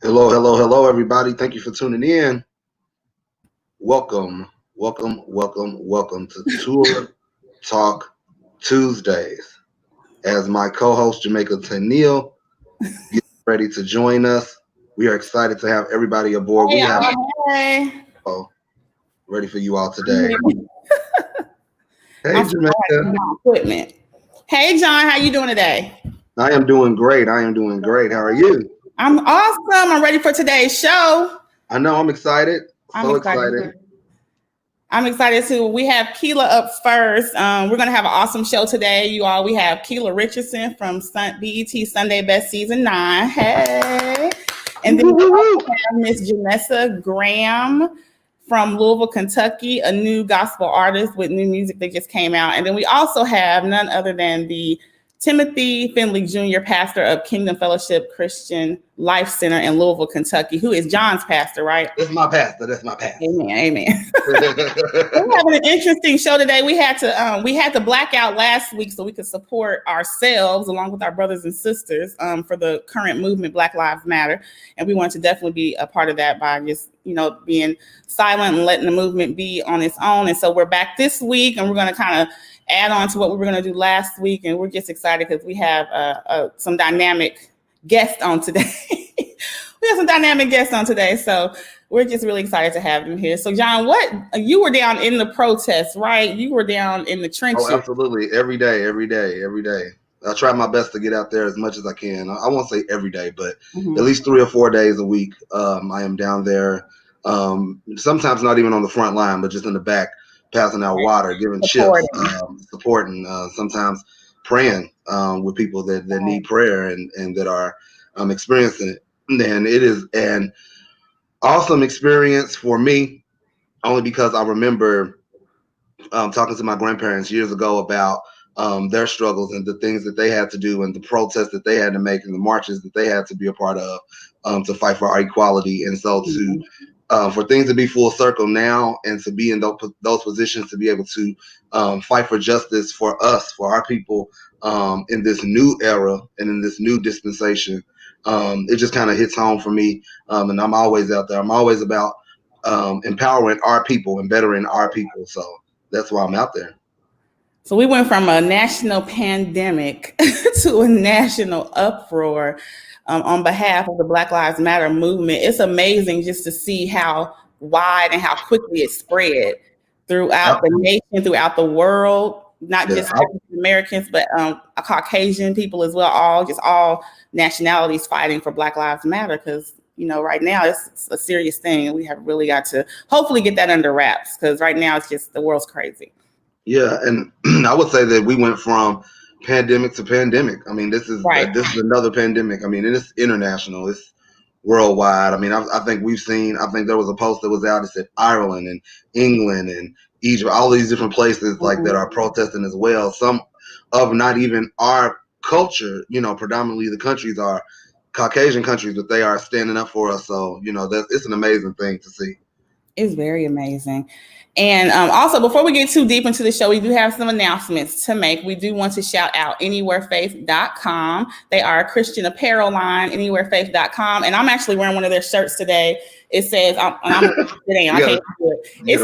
Hello, hello, hello, everybody. Thank you for tuning in. Welcome, welcome, welcome, welcome to Tour Talk Tuesdays. As my co-host Jamaica Tennille gets ready to join us, we are excited to have everybody aboard. We Hey, have hey. ready for you all today. Hey, I'm Jamaica. my equipment. Hey, John, how you doing today? I am doing great. I am doing great. How are you? I'm awesome. I'm ready for today's show. I know I'm excited. I'm So excited. excited. I'm excited too. We have KEYLA up first. We're going to have an awesome show today, you all. We have KEYLA Richardson from BET Sunday Best Season 9. Hey. And then we also have Miss Janessa Graham from Louisville, Kentucky, a new gospel artist with new music that just came out. And then we also have none other than the Timothy Finley Jr., pastor of Kingdom Fellowship Christian Life Center in Louisville, Kentucky, who is John's pastor, right? That's my pastor. That's my pastor. Amen. Amen. We're having an interesting show today. We had to black out last week so we could support ourselves along with our brothers and sisters for the current movement, Black Lives Matter, and we wanted to definitely be a part of that by just being silent and letting the movement be on its own. And so we're back this week, and we're going to kind of add on to what we were going to do last week, and we're just excited because we have some dynamic guests on today. We have some dynamic guests on today, so we're just really excited to have them here. So, John, you were down in the protests, right? You were down in the trenches. Oh, absolutely. Every day. I try my best to get out there as much as I can. I won't say every day, but at least 3 or 4 days a week. I am down there. Sometimes not even on the front line, but just in the back, passing out water, giving chips, supporting, sometimes praying with people that need prayer and that are experiencing it. And it is an awesome experience for me, only because I remember talking to my grandparents years ago about their struggles and the things that they had to do and the protests that they had to make and the marches that they had to be a part of to fight for our equality. And so for things to be full circle now and to be in those positions to be able to fight for justice for us, for our people in this new era and in this new dispensation, it just kind of hits home for me. And I'm always out there. I'm always about empowering our people and bettering our people. So that's why I'm out there. So we went from a national pandemic to a national uproar on behalf of the Black Lives Matter movement. It's amazing just to see how wide and how quickly it spread throughout the nation, throughout the world, not just African Americans, but Caucasian people as well, all nationalities fighting for Black Lives Matter, because right now it's a serious thing, and we have really got to hopefully get that under wraps, because right now it's just the world's crazy. Yeah, and I would say that we went from pandemic to pandemic. I mean, this is another pandemic. I mean, it's international. It's worldwide. I mean, I think there was a post that was out that said Ireland and England and Egypt, all these different places like that are protesting as well. Some of not even our culture, predominantly the countries are Caucasian countries, but they are standing up for us. So, it's an amazing thing to see. It's very amazing. And also, before we get too deep into the show, we do have some announcements to make. We do want to shout out anywherefaith.com. They are a Christian apparel line, anywherefaith.com. And I'm actually wearing one of their shirts today. It says, it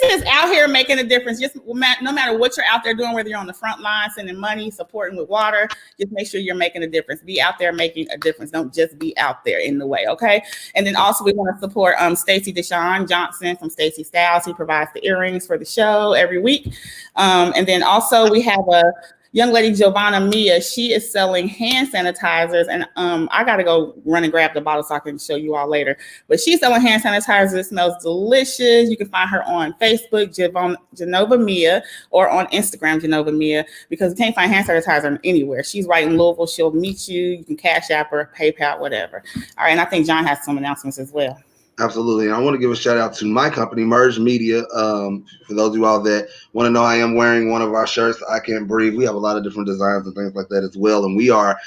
says out here making a difference. Just no matter what you're out there doing, whether you're on the front line, sending money, supporting with water, just make sure you're making a difference. Be out there making a difference. Don't just be out there in the way, okay? And then also we want to support Stacey Deshawn Johnson from Stacey Styles. He provides the earrings for the show every week. And then also we have a young lady, Giovanna Mia. She is selling hand sanitizers, and I got to go run and grab the bottle so I can show you all later. But she's selling hand sanitizers. It smells delicious. You can find her on Facebook, Genova Mia, or on Instagram, Genova Mia, because you can't find hand sanitizer anywhere. She's right in Louisville. She'll meet you. You can Cash App her, PayPal, whatever. All right, and I think John has some announcements as well. Absolutely. And I want to give a shout out to my company, Merge Media. For those of you all that want to know, I am wearing one of our shirts, I Can't Breathe. We have a lot of different designs and things like that as well. And we are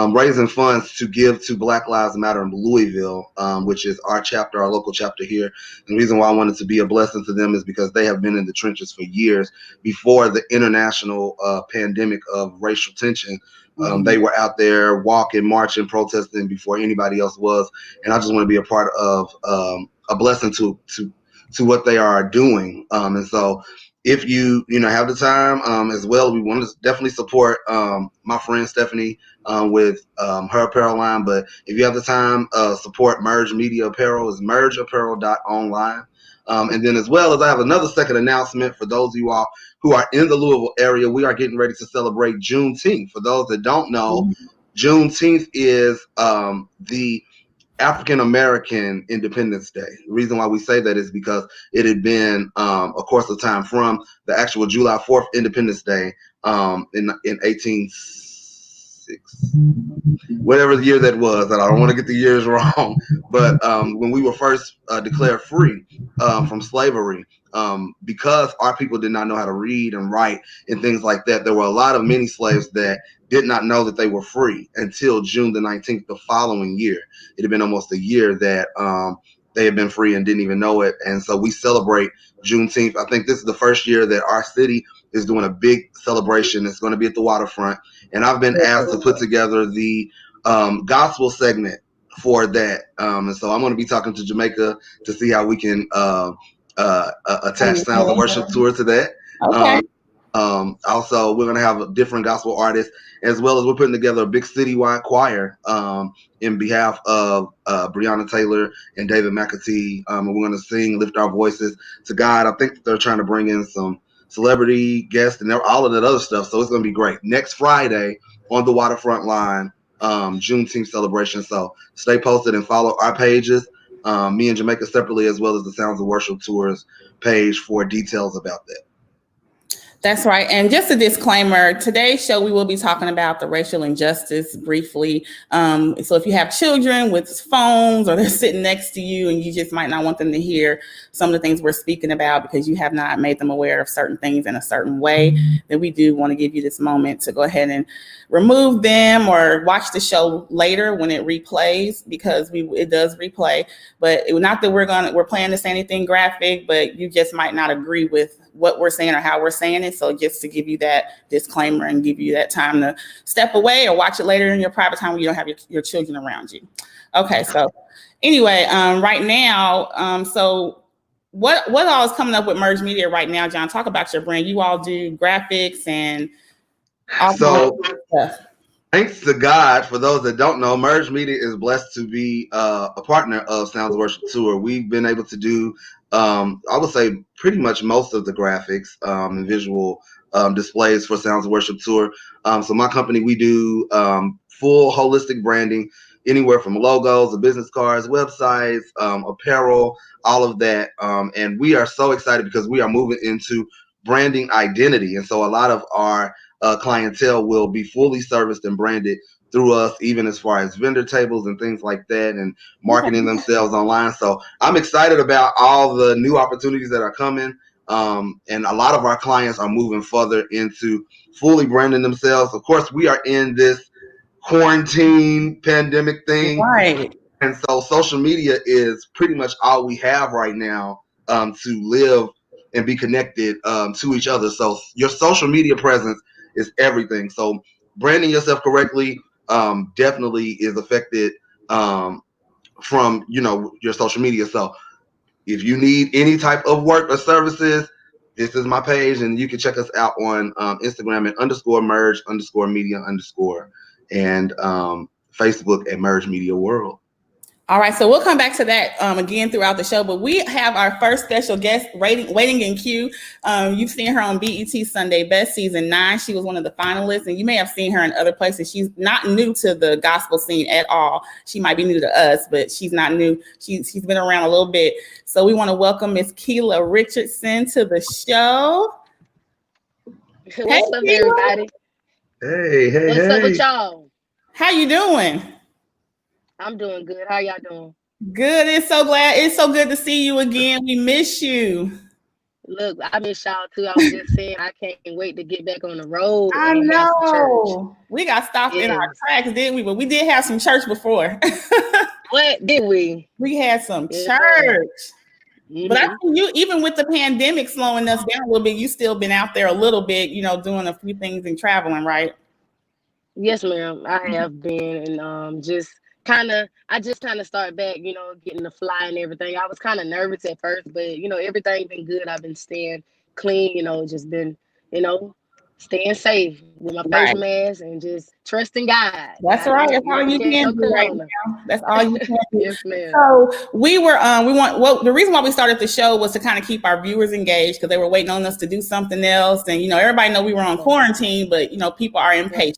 raising funds to give to Black Lives Matter in Louisville, which is our chapter, our local chapter here. And the reason why I wanted to be a blessing to them is because they have been in the trenches for years before the international pandemic of racial tension They were out there walking, marching, protesting before anybody else was, and I just want to be a part of a blessing to what they are doing. And so, if you have the time as well, we want to definitely support my friend Stephanie with her apparel line. But if you have the time, support Merge Media Apparel. Is mergeapparel.online. And then, as well as, I have another second announcement for those of you all who are in the Louisville area. We are getting ready to celebrate Juneteenth. For those that don't know, Juneteenth is the African American Independence Day. The reason why we say that is because it had been a course of time from the actual July 4th Independence Day in 1806, whatever the year that was. And I don't want to get the years wrong, but when we were first declared free from slavery, because our people did not know how to read and write and things like that, there were a lot of many slaves that did not know that they were free until June the 19th the following year. It had been almost a year that they had been free and didn't even know it. And so we celebrate Juneteenth. I think this is the first year that our city is doing a big celebration. It's going to be at the waterfront. And I've been asked to put together the gospel segment for that. And so I'm going to be talking to Jamaica to see how we can attach Sounds of Worship Tour to that. Okay. Also, we're going to have a different gospel artists, as well as we're putting together a big citywide choir in behalf of BREONNA Taylor and David McAtee. And we're going to sing, lift our voices to God. I think they're trying to bring in some celebrity guests and all of that other stuff. So it's going to be great. Next Friday on the waterfront line, Juneteenth celebration. So stay posted and follow our pages, me and Jamaica separately, as well as the Sounds of Worship Tours page for details about that. That's right. And just a disclaimer, today's show, we will be talking about the racial injustice briefly. So if you have children with phones or they're sitting next to you and you just might not want them to hear some of the things we're speaking about because you have not made them aware of certain things in a certain way, then we do want to give you this moment to go ahead and remove them or watch the show later when it replays, because it does replay. But not that we're planning to say anything graphic, but you just might not agree with what we're saying or how we're saying it. So just to give you that disclaimer and give you that time to step away or watch it later in your private time when you don't have your children around you. Okay, so anyway, right now, so what all is coming up with Merge Media right now, John? Talk about your brand. You all do graphics and all so stuff. Thanks to God, for those that don't know, Merge Media is blessed to be a partner of Sounds of Worship Tour. We've been able to do, I would say, pretty much most of the graphics and visual displays for Sounds of Worship Tour. So my company, we do full holistic branding, anywhere from logos, to business cards, websites, apparel, all of that. And we are so excited because we are moving into branding identity. And so a lot of our clientele will be fully serviced and branded through us, even as far as vendor tables and things like that, and marketing themselves online. So I'm excited about all the new opportunities that are coming. And a lot of our clients are moving further into fully branding themselves. Of course, we are in this quarantine pandemic thing. Right. And so social media is pretty much all we have right now to live and be connected to each other. So your social media presence is everything. So branding yourself correctly definitely is affected from your social media. So if you need any type of work or services, this is my page, and you can check us out on Instagram at _merge_media_ and Facebook at Merge Media World. All right, so we'll come back to that again throughout the show, but we have our first special guest waiting in queue. You've seen her on BET Sunday Best Season 9. She was one of the finalists, and you may have seen her in other places. She's not new to the gospel scene at all. She might be new to us, but she's not new. She's been around a little bit. So we want to welcome Miss KEYLA Richardson to the show. What's up, everybody? Hey. What's up with y'all? How you doing? I'm doing good. How y'all doing? Good. It's so good to see you again. We miss you. Look, I miss y'all too. I was just saying I can't wait to get back on the road. I know. We got stopped in our tracks, didn't we? But we did have some church before. What did we? We had some church. But I think you, even with the pandemic slowing us down a little bit, you still been out there a little bit, doing a few things and traveling, right? Yes, ma'am. I have been, and I just kind of start back, getting the fly and everything. I was kind of nervous at first, but everything been good. I've been staying clean, just been, you know, staying safe with my face Right. mask and just trusting God. That's God right. don't That's all you catch can no do right corona. now. That's all you can do. Yes, ma'am. So the reason why we started the show was to kind of keep our viewers engaged because they were waiting on us to do something else. And, everybody know we were on quarantine, but, people are impatient.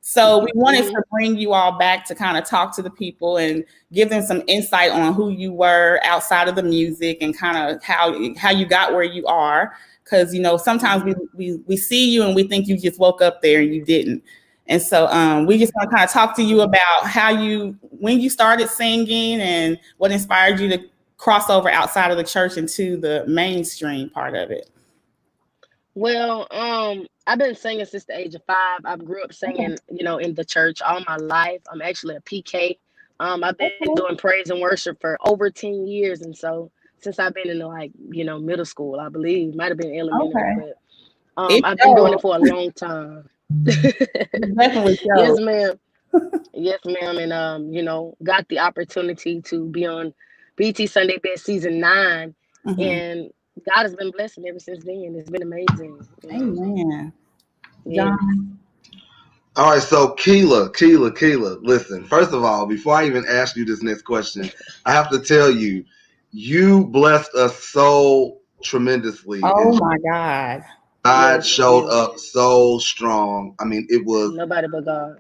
So we wanted to bring you all back to kind of talk to the people and give them some insight on who you were outside of the music and kind of how you got where you are. Because, sometimes we see you and we think you just woke up there and you didn't. And so we just want to kind of talk to you about when you started singing and what inspired you to cross over outside of the church into the mainstream part of it. Well, I've been singing since the age of 5. I grew up singing, in the church all my life. I'm actually a PK. I've been doing praise and worship for over 10 years, and so since I've been in middle school, I believe, might have been elementary, but I've been doing it for a long time. Definitely so. Yes, ma'am. Yes, ma'am, and got the opportunity to be on BT Sunday Best season 9, and God has been blessing ever since then. It's been amazing. Amen. Yeah. All right, so KEYLA, listen, first of all, before I even ask you this next question, I have to tell you, you blessed us so tremendously. Oh my God. God showed up so strong. I mean, it was nobody but God.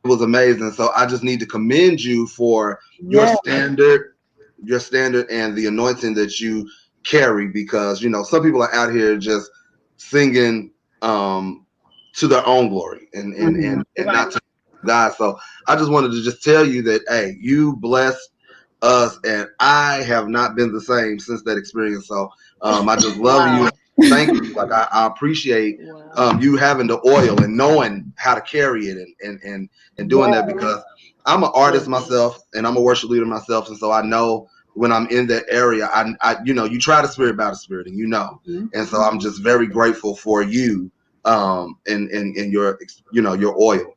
It was amazing. So I just need to commend you for your standard and the anointing that you carry, because some people are out here just singing to their own glory and not to God. So I just wanted to just tell you that, hey, you blessed us, and I have not been the same since that experience. So I just love you. Thank you. Like I appreciate you having the oil and knowing how to carry it and doing that, because I'm an artist myself and I'm a worship leader myself, and so I know when I'm in that area, I you try the spirit by the spirit, and and so I'm just very grateful for you and your your oil.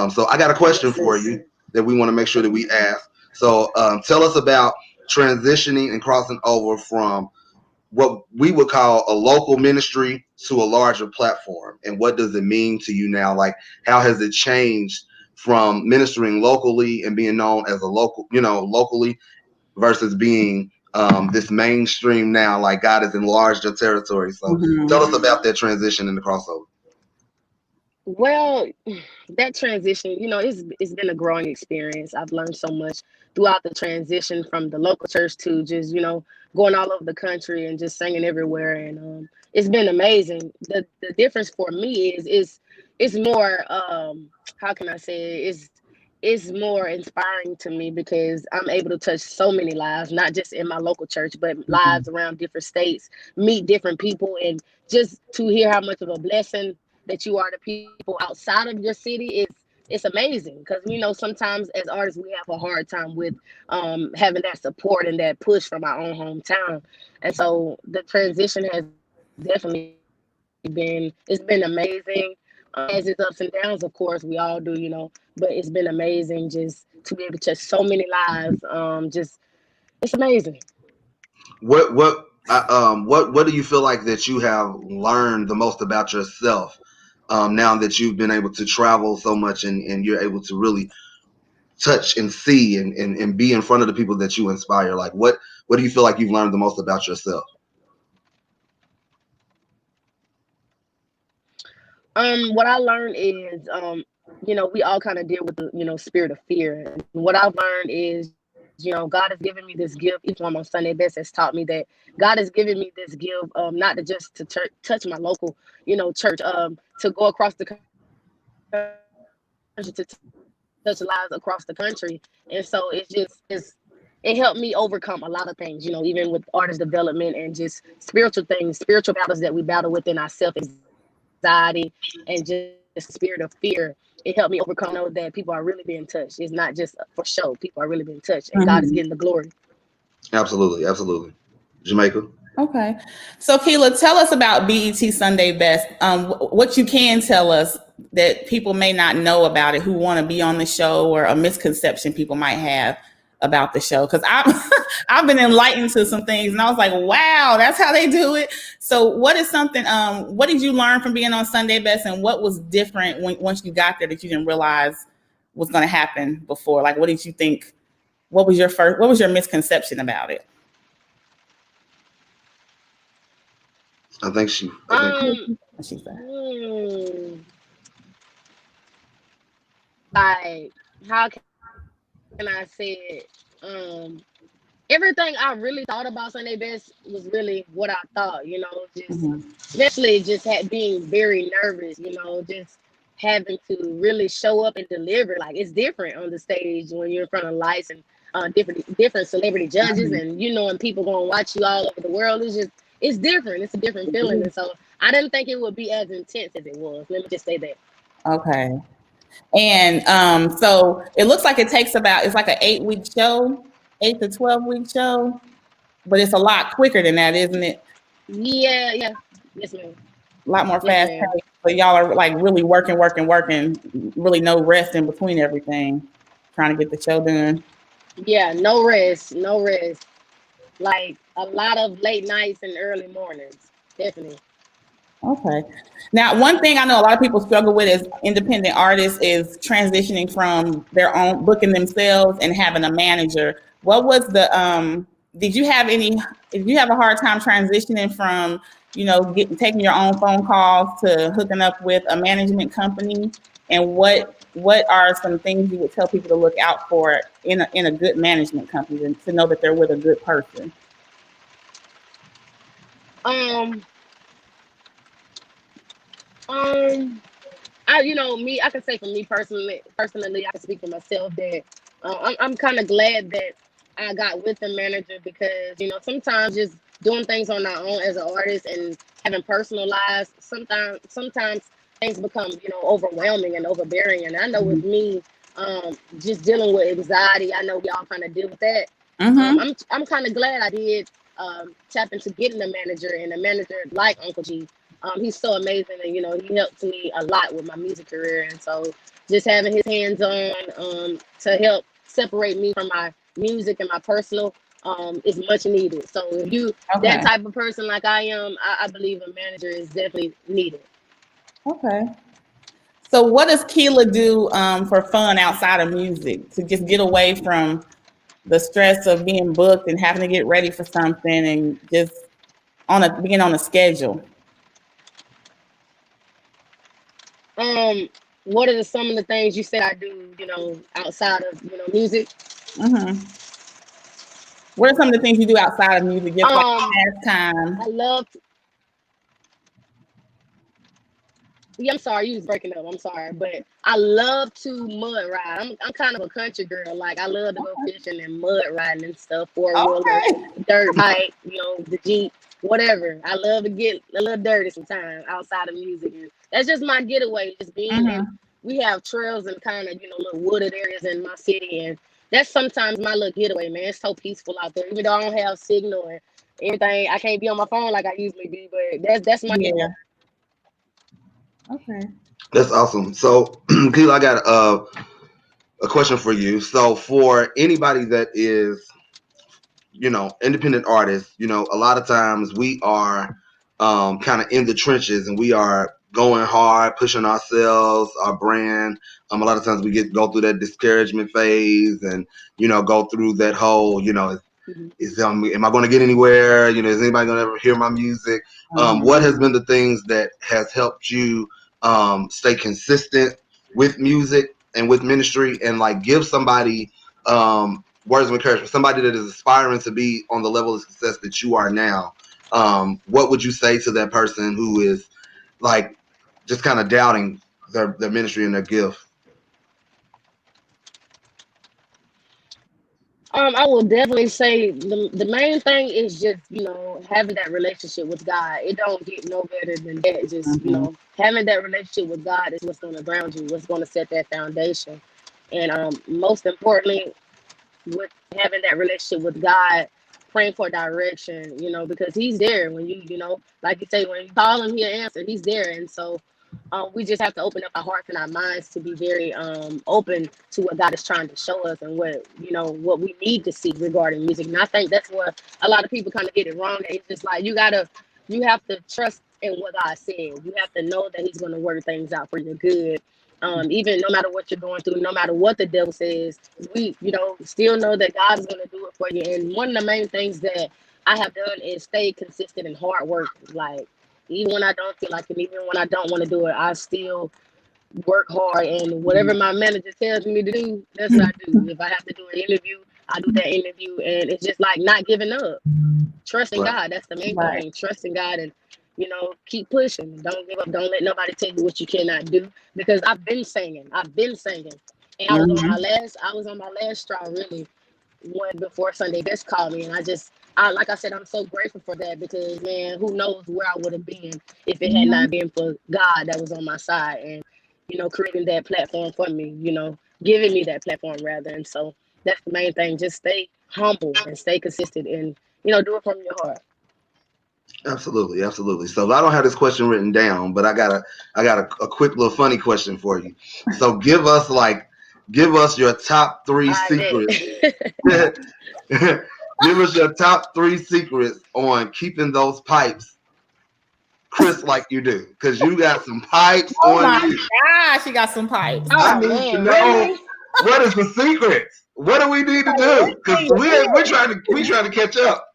So I got a question for you that we want to make sure that we ask. So tell us about transitioning and crossing over from what we would call a local ministry to a larger platform, and what does it mean to you now? Like, how has it changed from ministering locally and being known as a local, locally, versus being this mainstream now? Like, God has enlarged your territory. So tell us about that transition and the crossover. Well, that transition, it's been a growing experience. I've learned so much throughout the transition from the local church to just, going all over the country and just singing everywhere. And it's been amazing. The difference for me is it's more, how can I say it? It's more inspiring to me because I'm able to touch so many lives, not just in my local church, but lives around different states, meet different people, and just to hear how much of a blessing that you are to people outside of your city it's amazing, because sometimes as artists we have a hard time with having that support and that push from our own hometown, and so the transition has definitely it's been amazing. As its ups and downs, of course, we all do, but it's been amazing just to be able to touch so many lives. Just it's amazing. What do you feel like that you have learned the most about yourself now that you've been able to travel so much and you're able to really touch and see and be in front of the people that you inspire? Like, what do you feel like you've learned the most about yourself? What I learned is, we all kind of deal with the, spirit of fear. And what I've learned is, God has given me this gift. Each one on Sunday Best has taught me that God has given me this gift, not to just to touch my local, church, to go across the country, to touch lives across the country. And so it helped me overcome a lot of things, even with artist development and just spiritual things, spiritual battles that we battle within ourselves, anxiety, and just the spirit of fear. It helped me overcome, know that people are really being touched. It's not just for show. People are really being touched, and God is getting the glory. Absolutely. Jamaica. Okay. So KEYLA, tell us about BET Sunday Best. What you can tell us that people may not know about it who want to be on the show, or a misconception people might have about the show? Because I've been enlightened to some things, and I was like, wow, that's how they do it. So what is something, what did you learn from being on Sunday Best, and what was different once you got there that you didn't realize was going to happen before? Like, what did you think? What was your misconception about it? I think she like, how can I say it? Everything I really thought about Sunday Best was really what I thought, you know, just especially just being very nervous, you know, just having to really show up and deliver. Like, it's different on the stage when you're in front of lights and different celebrity judges, and you know, and people gonna watch you all over the world. It's different. It's a different feeling, and so I didn't think it would be as intense as it was. Let me just say that. Okay. And so it looks like it's like an 8-week show, 8 to 12-week show, but it's a lot quicker than that, isn't it? Yeah. Yes, ma'am. A lot more fast paced. But y'all are like really working, really no rest in between everything, trying to get the show done. Yeah, no rest. Like a lot of late nights and early mornings, definitely. Okay. Now, one thing I know a lot of people struggle with as independent artists is transitioning from their own booking themselves and having a manager. What was the did you have a hard time transitioning from, you know, taking your own phone calls to hooking up with a management company? And what are some things you would tell people to look out for in a good management company, to know that they're with a good person? I can say for me personally, I can speak for myself that I'm kind of glad that I got with a manager, because, you know, sometimes just doing things on our own as an artist and having personal lives, sometimes things become, you know, overwhelming and overbearing. And I know with me, just dealing with anxiety, I know we all kind of deal with that. I'm kind of glad I did tap into getting a manager, and a manager like Uncle G. He's so amazing, and, you know, he helped me a lot with my music career. And so just having his hands on to help separate me from my music and my personal is much needed. So if you that type of person like I am, I believe a manager is definitely needed. Okay. So what does KEYLA do for fun outside of music, to just get away from the stress of being booked and having to get ready for something, and just being on a schedule? What are some of the things you said I do, you know, outside of, you know, music? What are some of the things you do outside of music, just like pastime? I love I'm sorry, you was breaking up. I'm sorry, but I love to mud ride. I'm kind of a country girl. Like, I love to go fishing and mud riding and stuff, four-wheeler, dirt bike, you know, the Jeep, whatever. I love to get a little dirty sometimes outside of music. And that's just my getaway, just being in. We have trails and kind of, you know, little wooded areas in my city, and that's sometimes my little getaway, man. It's so peaceful out there. Even though I don't have signal and everything, I can't be on my phone like I usually be, but that's my getaway. Okay. That's awesome. So, KEYLA, I got a question for you. So, for anybody that is, you know, independent artists, you know, a lot of times we are kind of in the trenches, and we are going hard, pushing ourselves, our brand. A lot of times we go through that discouragement phase, and, you know, go through that whole, you know, am I going to get anywhere? You know, is anybody going to ever hear my music? What has been the things that has helped you stay consistent with music and with ministry, and like give somebody words of encouragement, somebody that is aspiring to be on the level of success that you are now? What would you say to that person who is like just kind of doubting their ministry and their gift? I will definitely say the main thing is just, you know, having that relationship with God. It don't get no better than that. Just, you know, having that relationship with God is what's going to ground you, what's going to set that foundation. And most importantly, with having that relationship with God, praying for direction, you know, because he's there when you know, like you say, when you call him, he'll answer. He's there. And so We just have to open up our hearts and our minds to be very open to what God is trying to show us and what, you know, what we need to see regarding music. And I think that's where a lot of people kind of get it wrong. It's just like you have to trust in what God said. You have to know that He's going to work things out for your good. Even no matter what you're going through, no matter what the devil says, we, you know, still know that God is going to do it for you. And one of the main things that I have done is stay consistent and hard work. Like, even when I don't feel like it, even when I don't want to do it, I still work hard. And whatever my manager tells me to do, that's what I do. If I have to do an interview, I do that interview. And it's just like not giving up. Trusting God. That's the main thing. Trusting God and, you know, keep pushing. Don't give up. Don't let nobody tell you what you cannot do. Because I've been singing. And I was on my last straw, really, one before Sunday Best called me. And like I said, I'm so grateful for that because, man, who knows where I would have been if it had not been for God that was on my side and, you know, creating that platform for me, you know, giving me that platform rather. And so that's the main thing. Just stay humble and stay consistent and, you know, do it from your heart. Absolutely, absolutely. So I don't have this question written down, but I got a quick little funny question for you. So give us your top 3 secrets. Give us your top 3 secrets on keeping those pipes crisp like you do, because you got some pipes on you. Gosh, you got some pipes. I need to know what is the secret. What do we need to do? Because we're trying to catch up.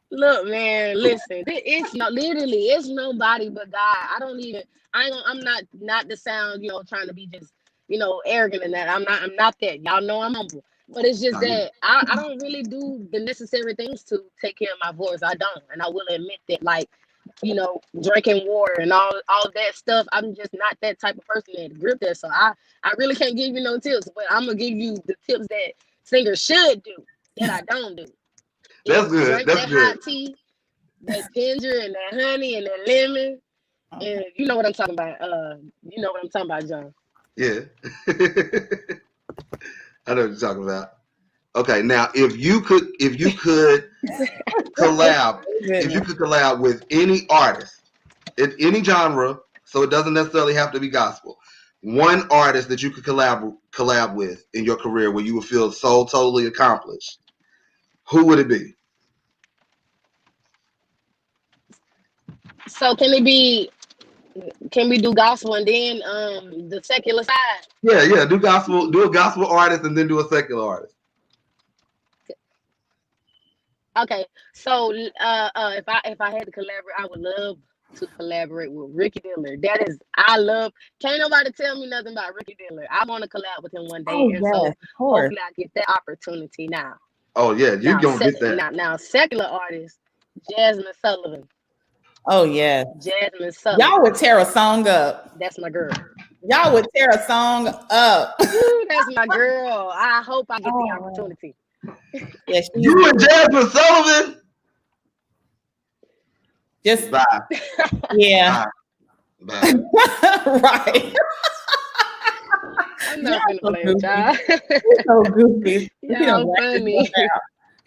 Look, man, listen. It's nobody but God. I'm not the sound, you know, trying to be just, you know, arrogant in that. I'm not that. Y'all know I'm humble. But it's just that I don't really do the necessary things to take care of my voice. I don't. And I will admit that, like, you know, drinking water and all that stuff. I'm just not that type of person that grip that. So I really can't give you no tips, but I'm going to give you the tips that singers should do that I don't do. That's good. Drink that hot tea, that ginger and that honey and that lemon. And you know what I'm talking about. John. Yeah. I know what you're talking about. Okay, now if you could collab with any artist in any genre, so it doesn't necessarily have to be gospel. One artist that you could collab with in your career where you would feel so totally accomplished, who would it be? So can we do gospel and then the secular side? Yeah, do a gospel artist and then do a secular artist. Okay, so if I had to collaborate, I would love to collaborate with Ricky Diller. Can't nobody tell me nothing about Ricky Diller. I want to collab with him one day, so hopefully I get that opportunity now. Oh yeah, you're gonna get that. Now secular artist, Jasmine Sullivan. Oh yeah, Jasmine Sullivan. Y'all would tear a song up. That's my girl. Y'all would tear a song up. Ooh, that's my girl. I hope I get the opportunity. Yes, you and Jasmine Sullivan. Just bye. Yeah. Bye. Right. I'm not gonna play with y'all. You're so goofy. Yeah, funny.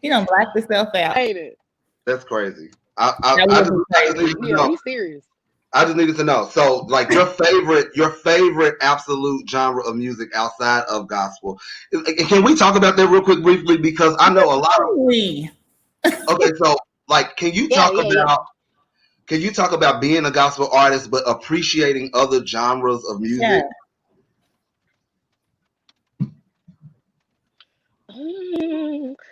You don't black yourself out. Ain't it? That's crazy. I just needed to know. Be serious. I just needed to know. So, like, your favorite absolute genre of music outside of gospel. Can we talk about that real quick, briefly? Because I know a lot of. Okay, so like, can you talk about being a gospel artist but appreciating other genres of music? Yeah.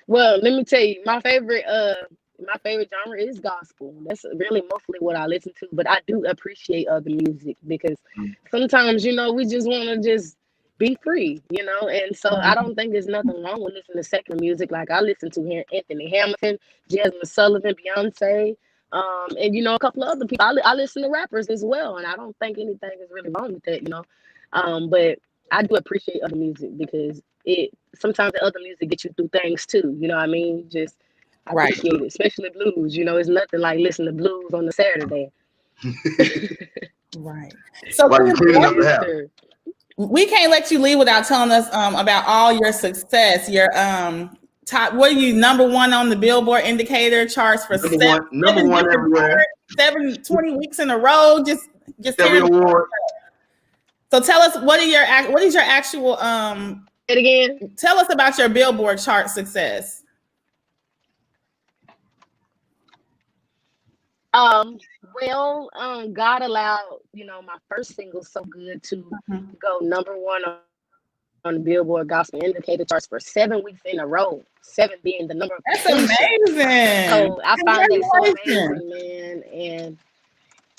Well, let me tell you, my favorite genre is gospel. That's really mostly what I listen to, but I do appreciate other music because sometimes, you know, we just want to just be free, you know, and so I don't think there's nothing wrong with listening to secular music. Like I listen to Anthony Hamilton, Jasmine Sullivan, Beyonce, and, you know, a couple of other people. I listen to rappers as well, and I don't think anything is really wrong with that, you know, but I do appreciate other music because sometimes the other music gets you through things too, you know what I mean? Just I appreciate it, especially blues. You know, it's nothing like listening to blues on a Saturday. Right. So we can't let you leave without telling us about all your success. Your top, what are you, #1 on the Billboard indicator charts for number one everywhere. 20 weeks in a row. Just every award. So tell us, what is your actual Say it again. Tell us about your Billboard chart success. Well, God allowed, my first single, So Good, to go #1 on the Billboard Gospel Indicator charts for 7 weeks in a row. 7 being the number of completion. That's amazing. So I find that so amazing, man. And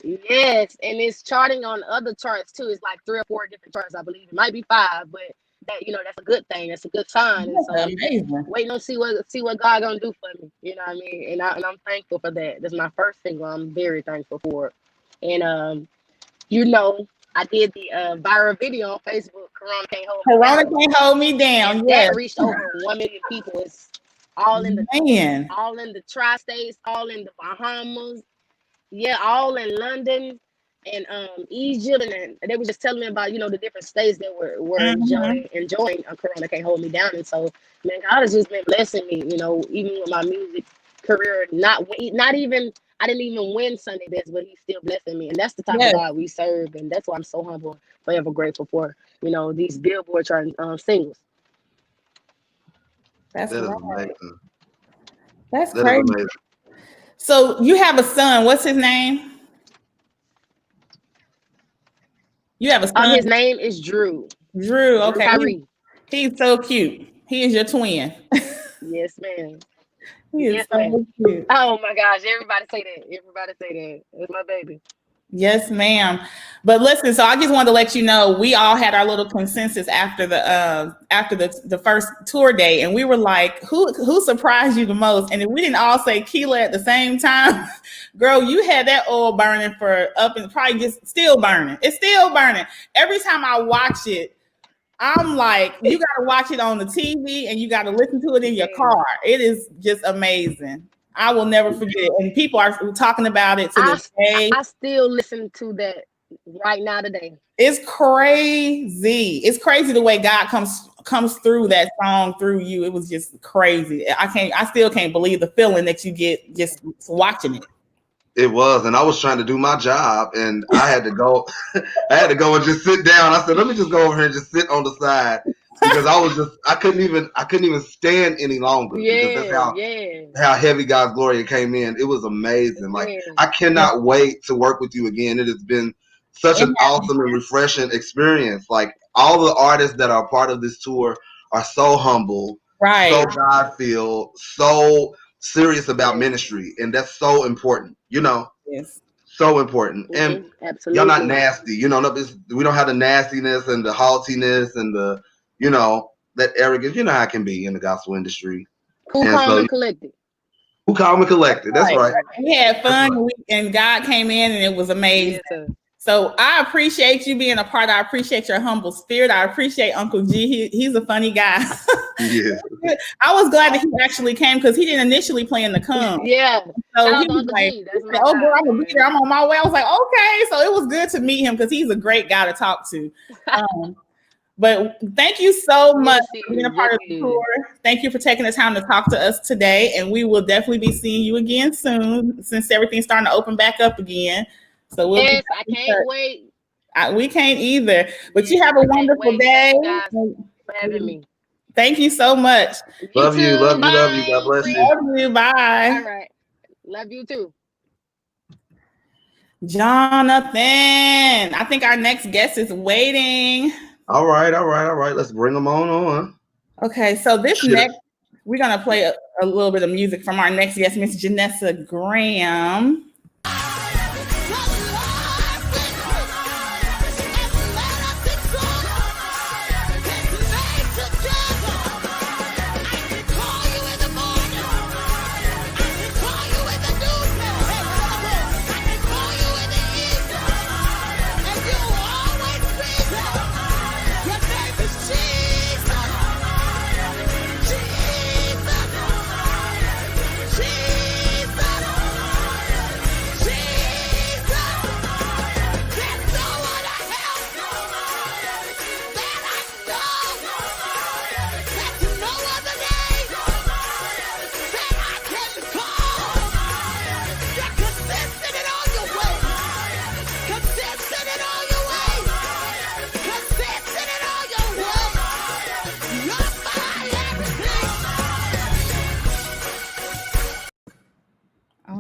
yes, and it's charting on other charts too. It's like 3 or 4 different charts, I believe. It might be 5, but that, that's a good thing. That's a good sign. And so waiting to see what God gonna do for me. You know what I mean? And I'm thankful for that. That's my first single. I'm very thankful for it. And I did the viral video on Facebook. Corona Can't Hold Me Down. Yes. That reached over 1 million people. It's all in the tri-states, all in the Bahamas. Yeah, all in London and Egypt, and they were just telling me about the different states that were enjoying Corona Can't Hold Me Down. And so, man, God has just been blessing me, even with my music career. Not even I didn't even win Sunday Best, but He's still blessing me, and that's the type of God we serve, and that's why I'm so humble, forever grateful for these Billboard chart singles. That's amazing. That's crazy. Amazing. So you have a son. What's his name? You have a son. His name is Drew. Drew. Okay. He's so cute. He is your twin. Yes, ma'am. He is so cute. Oh my gosh! Everybody say that. It's my baby. Yes, ma'am. But listen, so I just wanted to let you know, we all had our little consensus after the first tour day, and we were like, who surprised you the most? And if we didn't all say KEYLA at the same time, girl, you had that oil burning for up and probably just still burning. It's still burning. Every time I watch it, I'm like, you got to watch it on the TV and you got to listen to it in your car. It is just amazing. I will never forget. And people are talking about it to this day. I still listen to that right now today. It's crazy. It's crazy the way God comes through that song through you. It was just crazy. I still can't believe the feeling that you get just watching it. It was, and I was trying to do my job, and I had to go. I had to go and just sit down. I said, "Let me just go over here and just sit on the side," because I couldn't even stand any longer. Because that's how heavy God's glory came in. It was amazing. Like, I cannot wait to work with you again. It has been such an awesome and refreshing experience. Like, all the artists that are part of this tour are so humble, so God-filled, so serious about ministry, and that's so important. Yes, so important. And absolutely. Y'all not nasty. We don't have the nastiness and the haughtiness and the that arrogance. You know how it can be in the gospel industry. Calm and collected. Calm and collected. That's right. We had fun, and God came in, and it was amazing. Yes, so I appreciate you being a part. I appreciate your humble spirit. I appreciate Uncle G. He's a funny guy. Yeah. I was glad that he actually came because he didn't initially plan to come. Yeah. So he was like, "Oh, girl, I'm gonna be there. I'm on my way." I was like, "Okay." So it was good to meet him because he's a great guy to talk to. But thank you so much for being a part of the tour. Thank you for taking the time to talk to us today, and we will definitely be seeing you again soon since everything's starting to open back up again. So I can't wait. We can't either. But you have a wonderful day. Thank you guys for having me. Thank you so much. Love you. God bless you. Love you. Bye. All right. Love you too. Jonathan, I think our next guest is waiting. All right. Let's bring them on. Okay, so we're gonna play a little bit of music from our next guest, Miss Janessa Graham.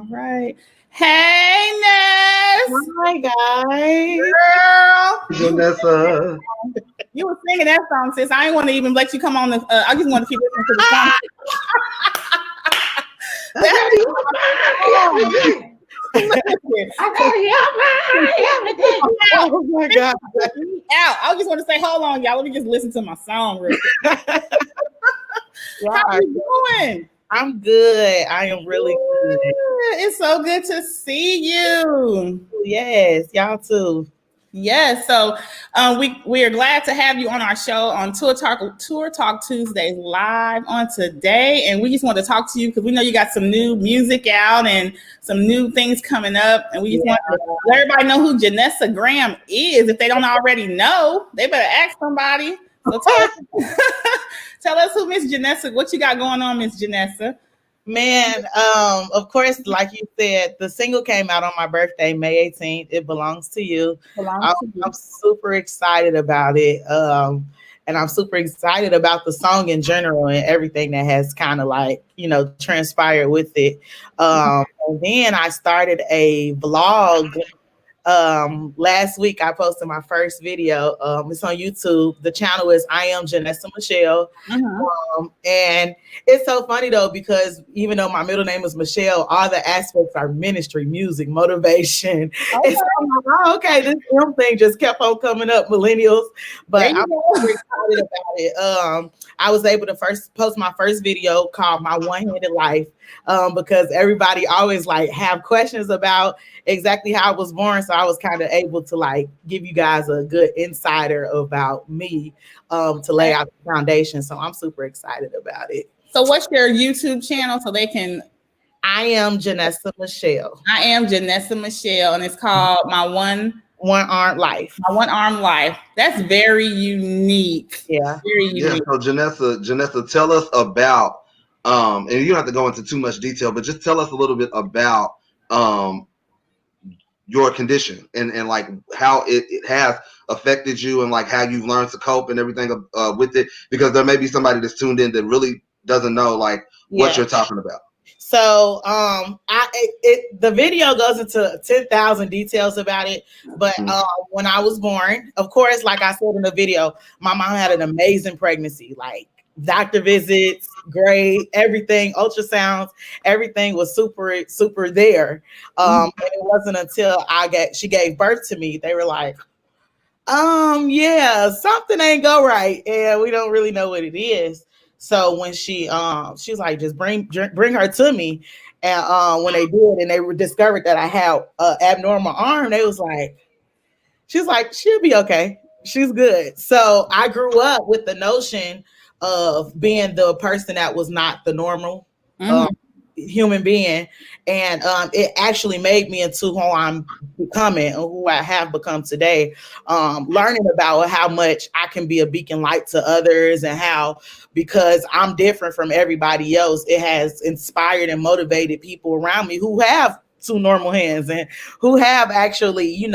right. Hey, Ness. Hi, guys. Girl. Janessa. You were singing that song, sis. I didn't want to even let you come on. I just want to keep listening to the song. Oh my God. Out. I just want to say, hold on, y'all. Let me just listen to my song real quick. How you doing? I'm good. I am really good. It's so good to see you. Yes, y'all too. Yes, so we are glad to have you on our show on Tour Talk Tuesdays live on today, and we just want to talk to you because we know you got some new music out and some new things coming up, and we just want to let everybody know who Janessa Graham is. If they don't already know, they better ask somebody. So tell us who Miss Janessa, what you got going on, Miss Janessa. Man, of course, like you said, the single came out on my birthday, May 18th. It belongs to you. I'm super excited about it. And I'm super excited about the song in general and everything that has kind of like, transpired with it. And then I started a vlog. Last week I posted my first video. It's on YouTube. The channel is I Am Janessa Michelle. And it's so funny though, because even though my middle name is Michelle, all the aspects are ministry, music, motivation. Okay. So I'm like, oh, okay, this film thing just kept on coming up, millennials. But I'm super excited about it. I was able to post my first video called My One-Handed Life, because everybody always like have questions about exactly how I was born. So I was kind of able to like give you guys a good insider about me, to lay out the foundation. So I'm super excited about it. So what's your YouTube channel so they can? I Am Janessa Michelle. I Am Janessa Michelle, and it's called My One Arm Life. My One Arm Life. That's very unique. Yeah. Very unique. Yeah, so Janessa, tell us about, and you don't have to go into too much detail, but just tell us a little bit about your condition and like how it has affected you and like how you've learned to cope and everything with it, because there may be somebody that's tuned in that really doesn't know like what you're talking about. So the video goes into 10,000 details about it. But when I was born, of course, like I said in the video, my mom had an amazing pregnancy, like doctor visits, great, everything, ultrasounds, everything was super, super there. And it wasn't until she gave birth to me, they were like, yeah, something ain't go right, and we don't really know what it is. So when she was like, just bring her to me. And when they did, and they discovered that I had an abnormal arm, they was like, she's like, she'll be okay. She's good. So I grew up with the notion of being the person that was not the normal human being. And it actually made me into who I'm becoming and who I have become today. Learning about how much I can be a beacon light to others, and how, because I'm different from everybody else, it has inspired and motivated people around me who have two normal hands and who have actually,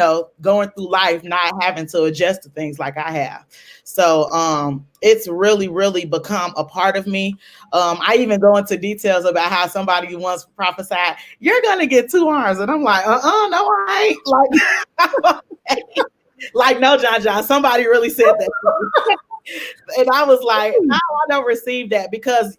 going through life not having to adjust to things like I have. So it's really, really become a part of me. I even go into details about how somebody once prophesied, you're gonna get two arms, and I'm like, no, I ain't. Like, like, no, John, somebody really said that. And I was like, no, I don't receive that, because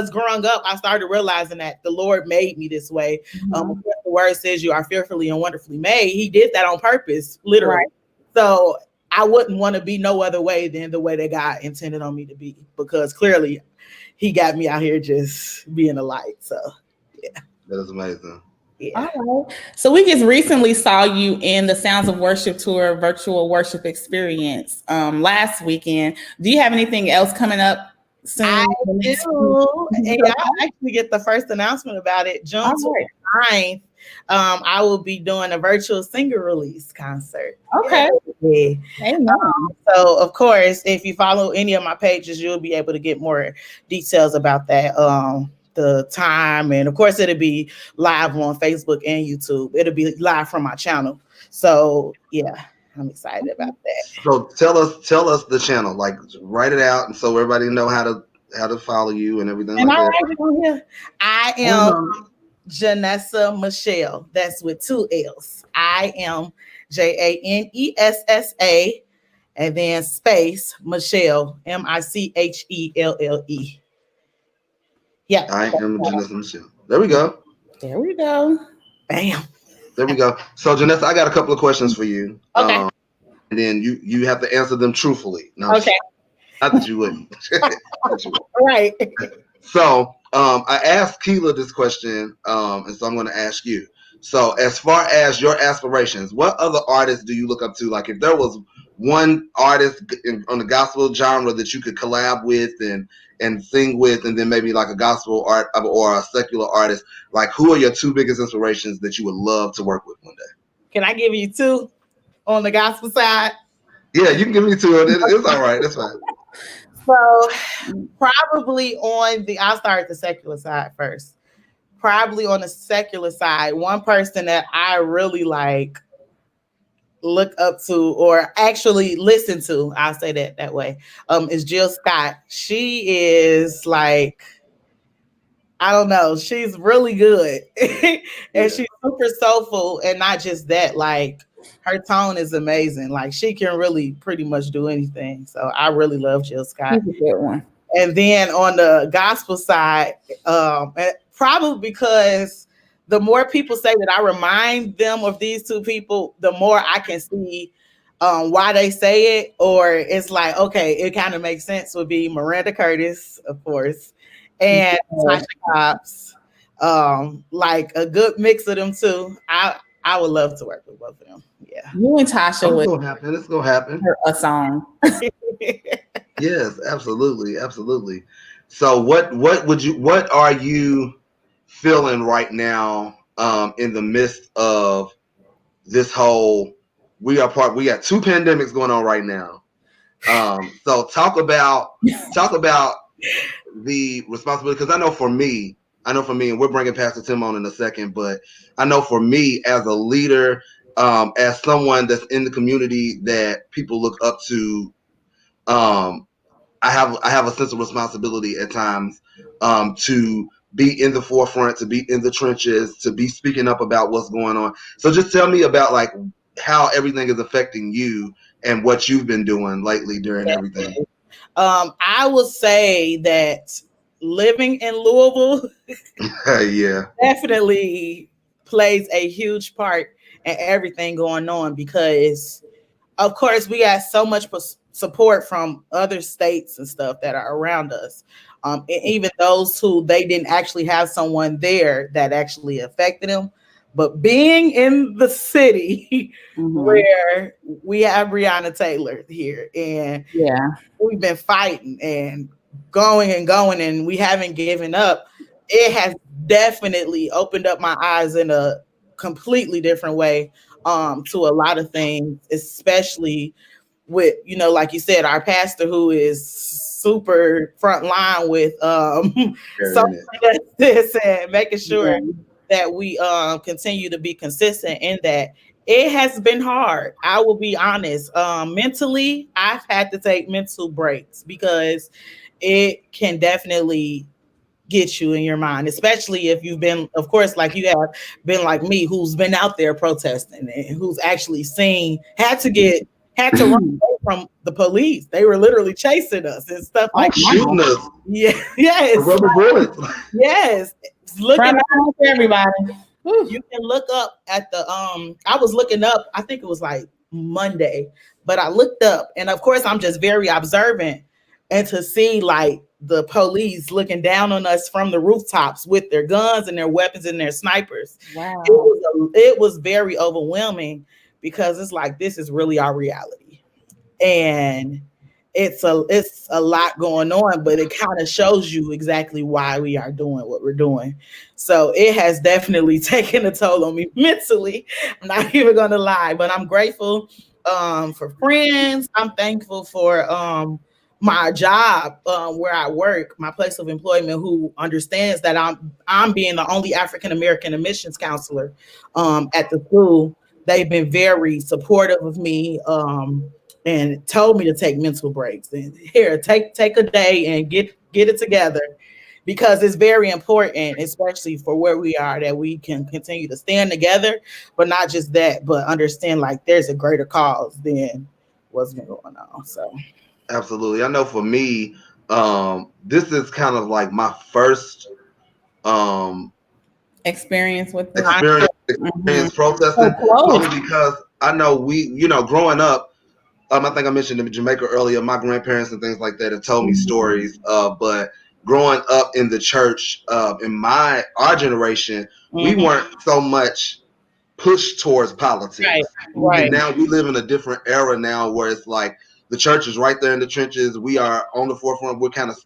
growing up, I started realizing that the Lord made me this way. The word says you are fearfully and wonderfully made. He did that on purpose, literally. Right. So I wouldn't want to be no other way than the way that God intended on me to be, because clearly he got me out here just being a light. So, yeah. That is amazing. Yeah. All right. So we just recently saw you in the Sounds of Worship Tour virtual worship experience last weekend. Do you have anything else coming up soon? I do. And I actually get the first announcement about it June 29th. I will be doing a virtual single release concert. Okay. Yeah. So of course, if you follow any of my pages, you'll be able to get more details about that. The time, and of course it'll be live on Facebook and YouTube. It'll be live from my channel. So yeah, I'm excited about that. So tell us the channel, like write it out, and so everybody know how to follow you and everything. And like that. I am Janessa Michelle. That's with 2 L's. I am Janessa, and then space Michelle, Michelle. Yeah. I am Janessa Michelle. There we go. There we go. Bam. There we go. So Janessa, I got a couple of questions for you. Okay. And then you have to answer them truthfully. No, Okay. not that you wouldn't. Right. So I asked KEYLA this question, and so I'm going to ask you. So as far as your aspirations, what other artists do you look up to? Like if there was one artist on the gospel genre that you could collab with and sing with, and then maybe like a gospel art or a secular artist, like who are your 2 biggest inspirations that you would love to work with one day? Can I give you 2 on the gospel side? Yeah, you can give me 2. It's all right. That's fine. So probably I'll start at the secular side first. Probably on the secular side, one person that I really like, look up to, or actually listen to, I'll say that way, is Jill Scott. She is like, I don't know, she's really good. And she's super soulful, and not just that, like her tone is amazing. Like she can really pretty much do anything. So I really love Jill Scott. She's a good one. And then on the gospel side, probably because the more people say that I remind them of these 2 people, the more I can see why they say it, or it's like, okay, it kind of makes sense, would be Miranda Curtis, of course, and Tasha Cobbs. Like a good mix of them too. I would love to work with both of them. Yeah. You and Tasha would happen. It's gonna happen. A song. Yes, absolutely, absolutely. So what are you feeling right now in the midst of this whole we got 2 pandemics going on right now. So talk about the responsibility, because I know for me, and we're bringing Pastor Tim on in a second, but I know for me as a leader, as someone that's in the community that people look up to, I have a sense of responsibility at times to be in the forefront, to be in the trenches, to be speaking up about what's going on. So just tell me about like how everything is affecting you and what you've been doing lately during everything. I will say that living in Louisville definitely plays a huge part in everything going on, because of course we got so much support from other states and stuff that are around us. And even those who they didn't actually have someone there that actually affected them. But being in the city where we have Breonna Taylor here, and we've been fighting and going, and we haven't given up, it has definitely opened up my eyes in a completely different way to a lot of things, especially with, like you said, our pastor, who is super front line with social justice and making sure that we continue to be consistent in that. It has been hard. I will be honest. Mentally, I've had to take mental breaks, because it can definitely get you in your mind, especially if you've been, of course, like you have been like me, who's been out there protesting and who's actually had to run away from the police. They were literally chasing us and stuff like shooting us. Yeah, yes, rubber bullets. Yes. Looking at everybody. You can look up at the I was looking up, I think it was like Monday, but I looked up, and of course I'm just very observant, and to see like the police looking down on us from the rooftops with their guns and their weapons and their snipers. Wow. It was very overwhelming, because it's like, this is really our reality. And it's a lot going on, but it kind of shows you exactly why we are doing what we're doing. So it has definitely taken a toll on me mentally. I'm not even gonna lie, but I'm grateful for friends. I'm thankful for my job where I work, my place of employment, who understands that I'm being the only African American admissions counselor at the school. They've been very supportive of me and told me to take mental breaks, and here, take a day and get it together. because it's very important, especially for where we are, that we can continue to stand together, but not just that, but understand like there's a greater cause than what's been going on. So absolutely. I know for me, this is kind of like my first experience with this. experience protesting, only because I know growing up, I think I mentioned in Jamaica earlier, my grandparents and things like that have told me stories. But growing up in the church, in our generation, we weren't so much pushed towards politics. Right. And now we live in a different era now where it's like the church is right there in the trenches. We are on the forefront. We're kind of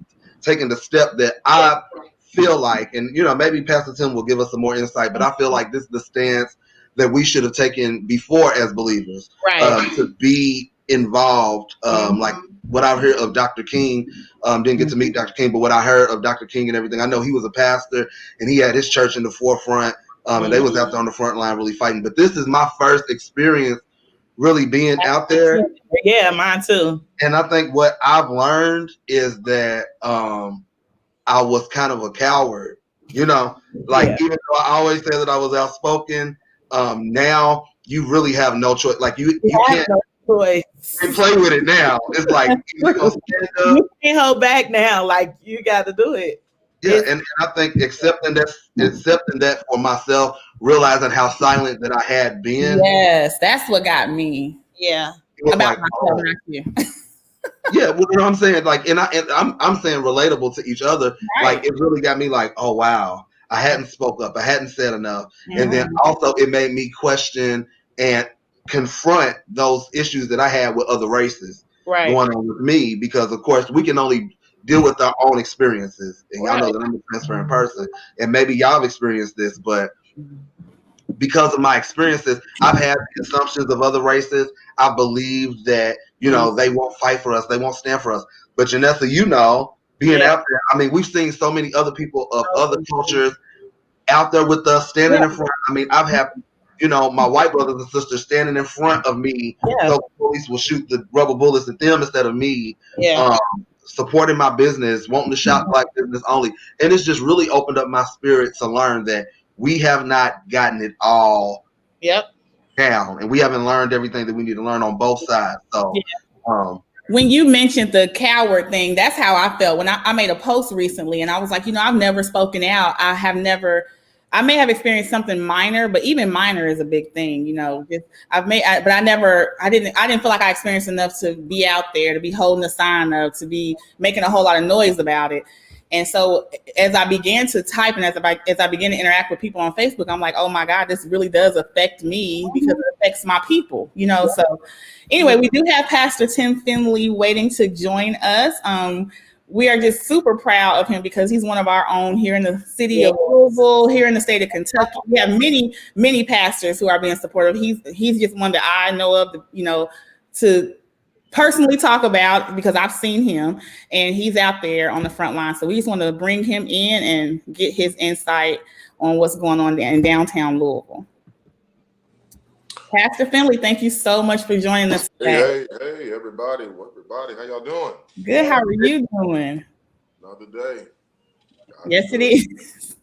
taking the step that I feel like, and maybe Pastor Tim will give us some more insight, but I feel like this is the stance that we should have taken before as believers, to be involved. Like what I heard of Dr. King, didn't get to meet Dr. King, but what I heard of Dr. King and everything, I know he was a pastor and he had his church in the forefront, and they was out there on the front line really fighting. But this is my first experience really being out there. Yeah, mine too. And I think what I've learned is that I was kind of a coward, even though I always say that I was outspoken, now you really have no choice. Like you can't play with it now. It's like you can't hold back now. Like you got to do it. Yeah, and I think accepting that for myself, realizing how silent that I had been. Yes, that's what got me. Yeah, about myself, not you. Yeah, well, I'm saying, like, and I'm saying relatable to each other. Right. Like, it really got me like, oh wow, I hadn't spoke up, I hadn't said enough, and then also it made me question and confront those issues that I had with other races going on with me, because of course we can only deal with our own experiences, and y'all know that I'm a transparent person, and maybe y'all have experienced this, but because of my experiences, I've had assumptions of other races. I believe that, they won't fight for us. They won't stand for us. But Janessa, being out there, I mean, we've seen so many other people of other cultures out there with us, standing in front. I mean, I've had, my white brothers and sisters standing in front of me, so the police will shoot the rubber bullets at them instead of me. Supporting my business, wanting to shop Black business only. And it's just really opened up my spirit to learn that we have not gotten it all down, and we haven't learned everything that we need to learn on both sides. So when you mentioned the coward thing, that's how I felt when I made a post recently, and I was like, I've never spoken out. I may have experienced something minor, but even minor is a big thing, but I didn't feel like I experienced enough to be out there, to be holding a sign up, to be making a whole lot of noise about it. And so as I began to type and as I began to interact with people on Facebook, I'm like, oh my God, this really does affect me because it affects my people, So anyway, we do have Pastor Tim Finley waiting to join us. We are just super proud of him because he's one of our own here in the city of Louisville, here in the state of Kentucky. We have many, many pastors who are being supportive. He's just one that I know of, to personally talk about because I've seen him and he's out there on the front line. So we just want to bring him in and get his insight on what's going on in downtown Louisville. Pastor Finley, thank you so much for joining us today. Hey, everybody, how y'all doing? Good, how are you doing? Another day. Yes, it is.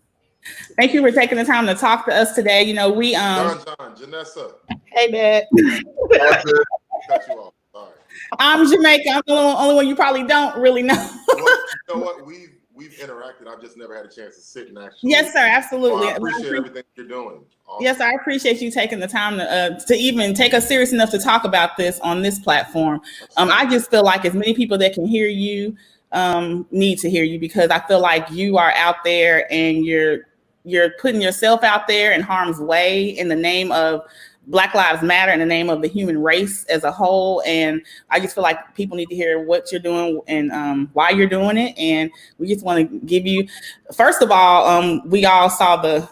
Thank you for taking the time to talk to us today. John, Janessa. Hey, Dad. Cut you off. Sorry. I'm Jamaica. I'm the only one you probably don't really know. Well, you know what? We've interacted. I've just never had a chance to sit and actually. Yes, sir. Absolutely. I appreciate everything you're doing. Awesome. Yes, I appreciate you taking the time to even take us serious enough to talk about this on this platform. I just feel like as many people that can hear you need to hear you, because I feel like you are out there and you're putting yourself out there in harm's way in the name of Black Lives Matter, in the name of the human race as a whole. And I just feel like people need to hear what you're doing and why you're doing it. And we just want to give you, first of all, we all saw the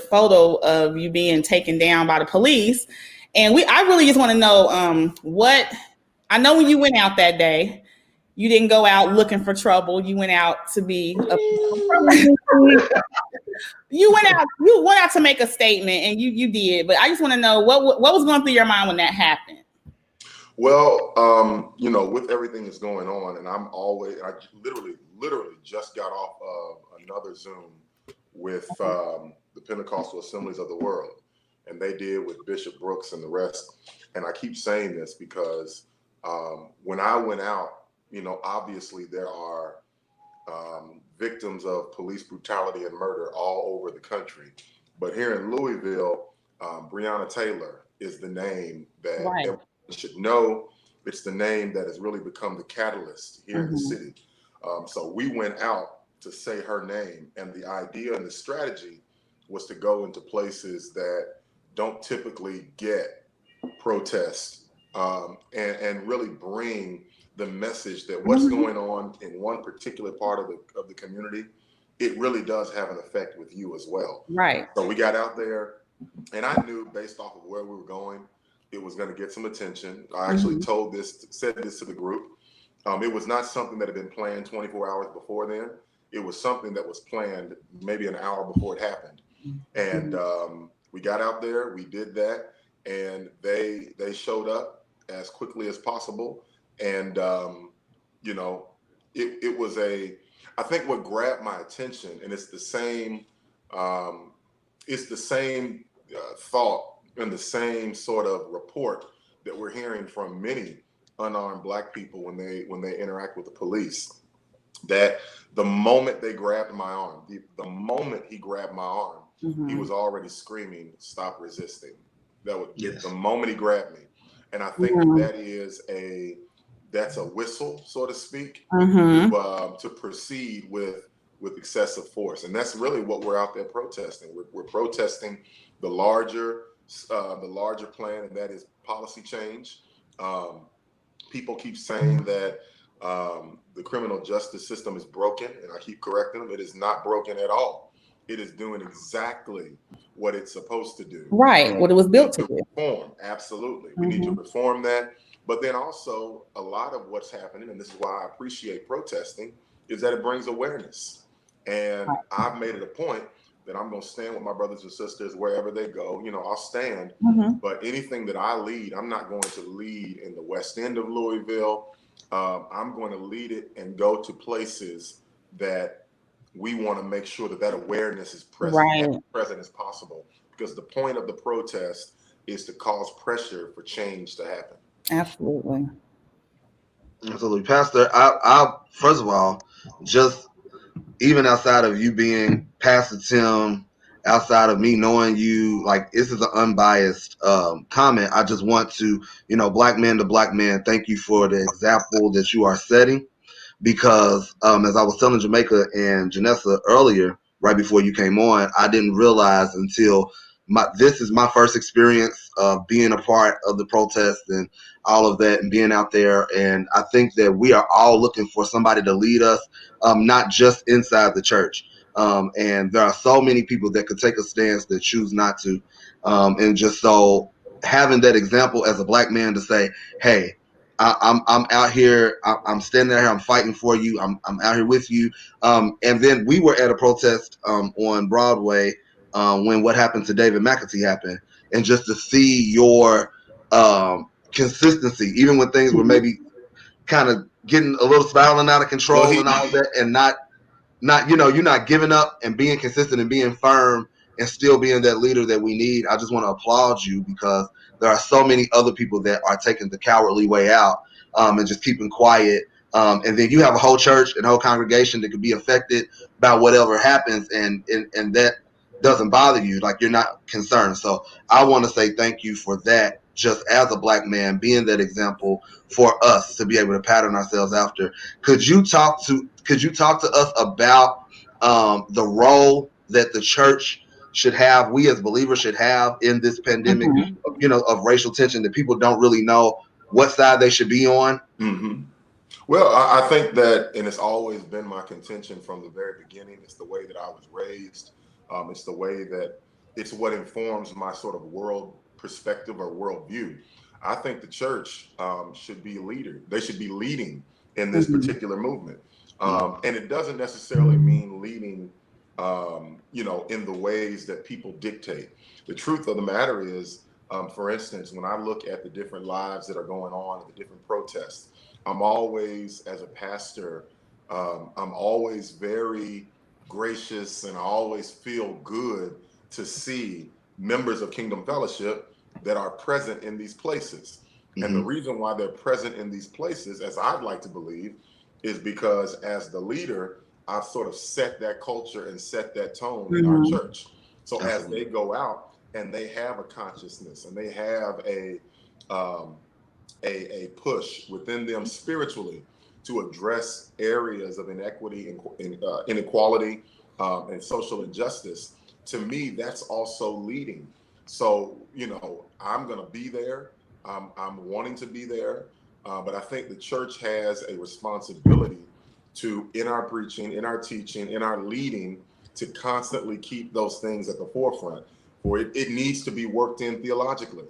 photo of you being taken down by the police. And I really just want to know I know when you went out that day, you didn't go out looking for trouble. You went out to be you went out to make a statement, and you did. But I just want to know what was going through your mind when that happened. Well, with everything that's going on, and I literally just got off of another Zoom with the Pentecostal Assemblies of the World, and they did with Bishop Brooks and the rest. And I keep saying this because when I went out, you know, obviously there are victims of police brutality and murder all over the country. But here in Louisville, Breonna Taylor is the name that everyone should know. It's the name that has really become the catalyst here in the city. So we went out to say her name, and the idea and the strategy was to go into places that don't typically get protests, and really bring the message that what's going on in one particular part of the community, it really does have an effect with you as well. Right. So we got out there, and I knew based off of where we were going, it was going to get some attention. I actually said this to the group. It was not something that had been planned 24 hours before then. It was something that was planned maybe an hour before it happened. And we got out there, we did that, and they showed up as quickly as possible. And, you know, it was I think what grabbed my attention, and it's the same thought and the same sort of report that we're hearing from many unarmed Black people when they interact with the police, that the moment they grabbed my arm, the moment he grabbed my arm, he was already screaming, "Stop resisting." That would the moment he grabbed me. And I think that's a whistle, so to speak, to proceed with excessive force. And that's really what we're out there protesting. We're protesting the larger plan, and that is policy change. People keep saying that the criminal justice system is broken, and I keep correcting them. It is not broken at all. It is doing exactly what it's supposed to do. Right, what it was built to do. Reform, absolutely. We need to reform that. But then also, a lot of what's happening, and this is why I appreciate protesting, is that it brings awareness. And I've made it a point that I'm going to stand with my brothers and sisters wherever they go. You know, I'll stand. But anything that I lead, I'm not going to lead in the West End of Louisville. I'm going to lead it and go to places that we want to make sure that awareness is present, as present as possible. Because the point of the protest is to cause pressure for change to happen. Absolutely. Pastor, I first of all, just even outside of you being Pastor Tim, outside of me knowing you, like, this is an unbiased comment. I just want to, you know, Black man to Black man, thank you for the example that you are setting. Because as I was telling Jamaica and Janessa earlier, right before you came on, I didn't realize until this is my first experience of being a part of the protest and all of that and being out there. And I think that we are all looking for somebody to lead us, not just inside the church. And there are so many people that could take a stance that choose not to. And just so having that example as a Black man to say, hey, I'm out here. I'm standing there. I'm fighting for you. I'm out here with you. And then we were at a protest on Broadway when what happened to David McAtee happened, and just to see your consistency, even when things were maybe kind of getting a little spiraling out of control and all that, and not you're not giving up and being consistent and being firm and still being that leader that we need. I just want to applaud you, because there are so many other people that are taking the cowardly way out and just keeping quiet. And then you have a whole church and whole congregation that could be affected by whatever happens, and that doesn't bother you. Like, you're not concerned. So I want to say thank you for that, just as a Black man, being that example for us to be able to pattern ourselves after. Could you talk to us about the role that the church should have, we as believers should have in this pandemic, you know, of racial tension, that people don't really know what side they should be on? Well, I think that, and it's always been my contention from the very beginning, it's the way that I was raised. It's the way that it's what informs my sort of world perspective or worldview. I think the church should be a leader. They should be leading in this particular movement. And it doesn't necessarily mean leading, you know, in the ways that people dictate. The truth of the matter is, for instance, when I look at the different lives that are going on and the different protests, I'm always, as a pastor, I'm always very gracious, and I always feel good to see members of Kingdom Fellowship that are present in these places. And the reason why they're present in these places, as I'd like to believe, is because as the leader, I've sort of set that culture and set that tone in our church. So as they go out and they have a consciousness and they have a push within them spiritually to address areas of inequity and inequality and social injustice, to me, that's also leading. So, you know, I'm going to be there. I'm wanting to be there. But I think the church has a responsibility to, in our preaching, in our teaching, in our leading, to constantly keep those things at the forefront. For it needs to be worked in theologically,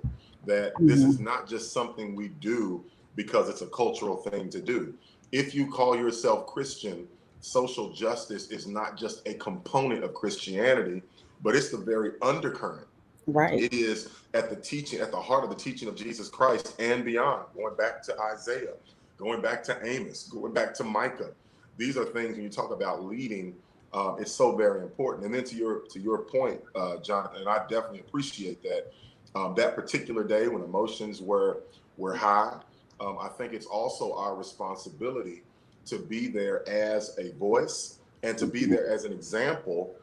that this is not just something we do because it's a cultural thing to do. If you call yourself Christian, social justice is not just a component of Christianity, but it's the very undercurrent. Right. It is at the heart of the teaching of Jesus Christ and beyond, going back to Isaiah, going back to Amos, going back to Micah. These are things when you talk about leading, it's so very important. And then to your point, Jonathan, and I definitely appreciate that, that particular day when emotions were high, I think it's also our responsibility to be there as a voice and to be there as an example,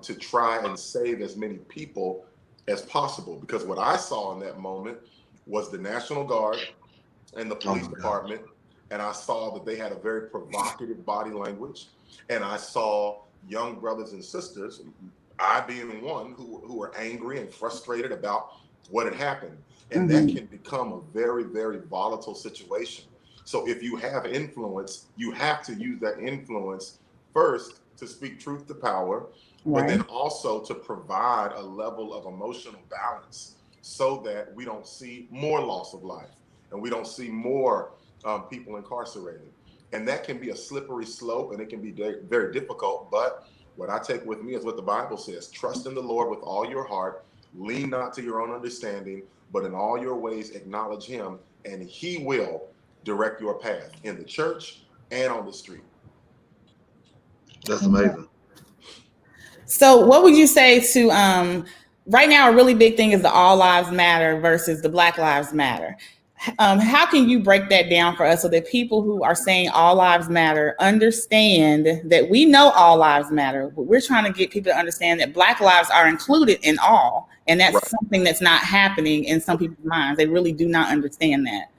to try and save as many people as possible. Because what I saw in that moment was the National Guard and the police department, and I saw that they had a very provocative body language, and I saw young brothers and sisters, I being one, who were angry and frustrated about what had happened. And that can become a very, very volatile situation. So if you have influence, you have to use that influence first to speak truth to power, but then also to provide a level of emotional balance so that we don't see more loss of life and we don't see more people incarcerated. And that can be a slippery slope, and it can be very, very difficult. But what I take with me is what the Bible says: trust in the Lord with all your heart, lean not to your own understanding, but in all your ways acknowledge him, and he will direct your path in the church and on the street. That's amazing. So what would you say to, right now, a really big thing is the All Lives Matter versus the Black Lives Matter. How can you break that down for us so that people who are saying all lives matter understand that we know all lives matter, but we're trying to get people to understand that Black lives are included in all, and that's something that's not happening in some people's minds. They really do not understand that.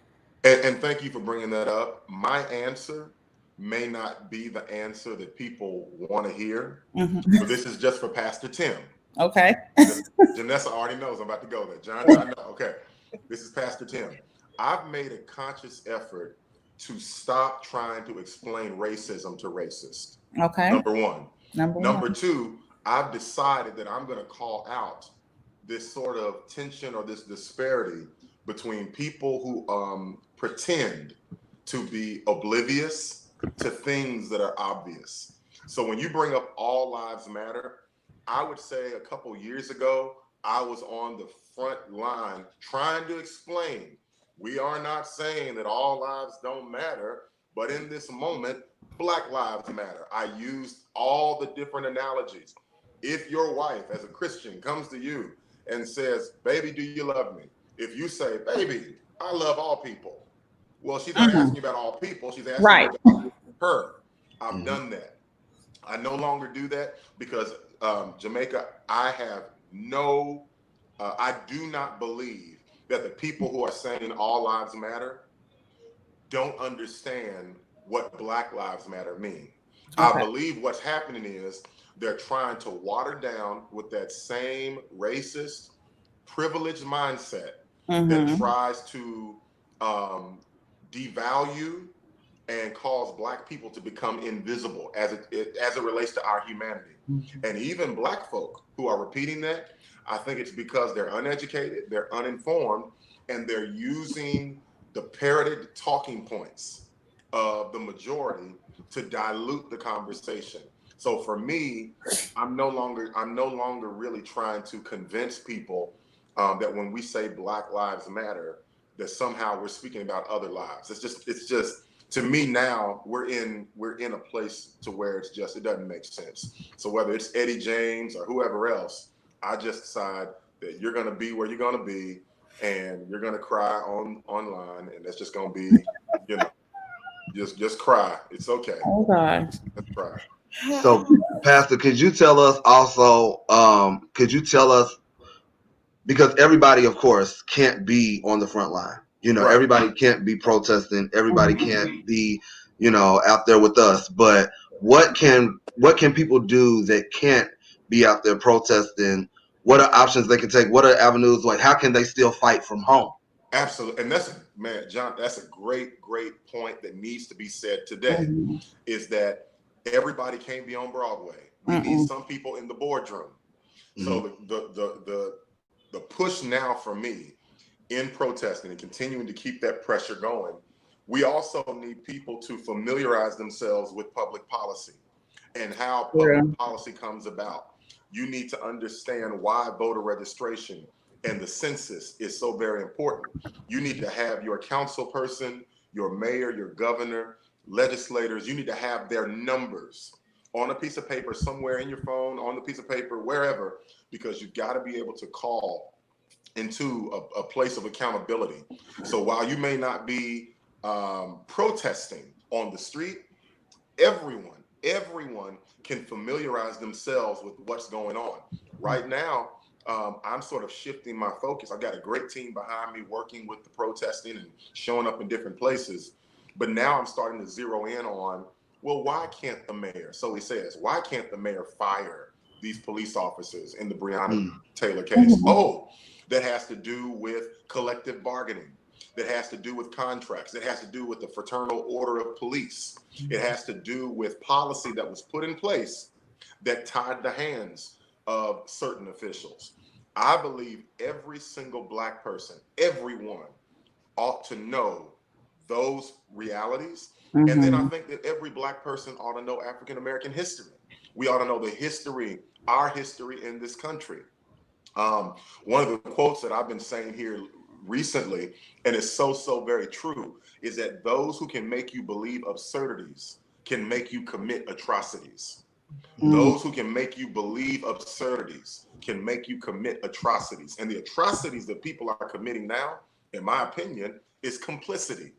And thank you for bringing that up. My answer may not be the answer that people want to hear, but this is just for Pastor Tim. Okay. Janessa already knows I'm about to go there. John, I know. Okay. This is Pastor Tim. I've made a conscious effort to stop trying to explain racism to racists. Okay. Number one. Number two, I've decided that I'm going to call out this sort of tension or this disparity between people who pretend to be oblivious to things that are obvious. So when you bring up all lives matter, I would say a couple years ago, I was on the front line trying to explain, we are not saying that all lives don't matter, but in this moment, Black lives matter. I used all the different analogies. If your wife, as a Christian, comes to you and says, baby, do you love me? If you say, baby, I love all people. Well, she's not asking you about all people. She's asking you about her. I've done that. I no longer do that because Jamaica, I do not believe that the people who are saying all lives matter don't understand what Black lives matter mean. I believe what's happening is they're trying to water down with that same racist, privileged mindset that tries to devalue and cause Black people to become invisible as it relates to our humanity. And even Black folk who are repeating that, I think it's because they're uneducated, they're uninformed, and they're using the parroted talking points of the majority to dilute the conversation. So for me, I'm no longer really trying to convince people that when we say Black lives matter, that somehow we're speaking about other lives. It's just to me now we're in a place to where it doesn't make sense. So whether it's Eddie James or whoever else, I just decide that you're going to be where you're going to be, and you're going to cry online, and that's just going to be, you know, just cry. It's okay. Oh gosh. Let's cry. So, Pastor, could you tell us also? Because everybody, of course, can't be on the front line. You know, Right. Everybody can't be protesting. Everybody can't be, you know, out there with us. But what can people do that can't be out there protesting? What are options they can take? What are avenues? Like, how can they still fight from home? Absolutely. And John, that's a great point that needs to be said today, is that everybody can't be on Broadway. We need some people in the boardroom. So the push now for me in protesting and continuing to keep that pressure going, we also need people to familiarize themselves with public policy and how public policy comes about. You need to understand why voter registration and the census is so very important. You need to have your council person, your mayor, your governor, legislators, you need to have their numbers on a piece of paper somewhere, in your phone, on the piece of paper, wherever, because you've got to be able to call into a place of accountability. So while you may not be protesting on the street, everyone can familiarize themselves with what's going on. Right now, I'm sort of shifting my focus. I've got a great team behind me working with the protesting and showing up in different places. But now I'm starting to zero in on, well, why can't the mayor? So he says, why can't the mayor fire these police officers in the Breonna Taylor case? Oh, that has to do with collective bargaining. That has to do with contracts. That has to do with the Fraternal Order of Police. It has to do with policy that was put in place that tied the hands of certain officials. I believe every single Black person, everyone, ought to know those realities. And then I think that every Black person ought to know African American history. We ought to know the history, our history in this country. One of the quotes that I've been saying here recently, and it's so very true, is that those who can make you believe absurdities can make you commit atrocities. Those who can make you believe absurdities can make you commit atrocities. And the atrocities that people are committing now, in my opinion, is complicity.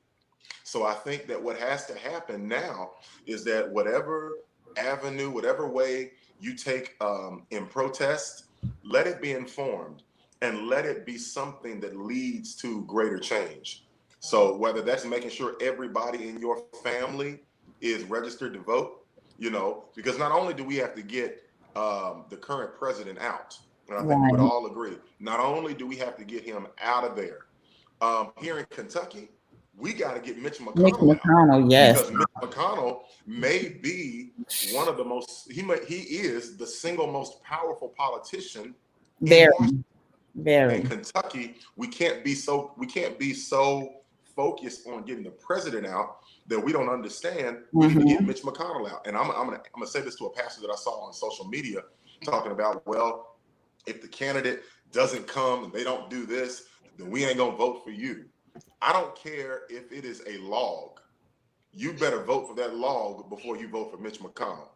So I think that what has to happen now is that whatever avenue, whatever way you take in protest, let it be informed and let it be something that leads to greater change. So whether that's making sure everybody in your family is registered to vote, you know, because not only do we have to get the current president out, and I think we would all agree, not only do we have to get him out of there, here in Kentucky, we got to get Mitch McConnell out. Yes. Because Mitch McConnell may be one of the most, he is the single most powerful politician Very. In Kentucky. We can't be so focused on getting the president out that we don't understand we need to get Mitch McConnell out. And I'm gonna say this to a pastor that I saw on social media talking about, well, if the candidate doesn't come and they don't do this, then we ain't gonna vote for you. I don't care if it is a log. You better vote for that log before you vote for Mitch McConnell.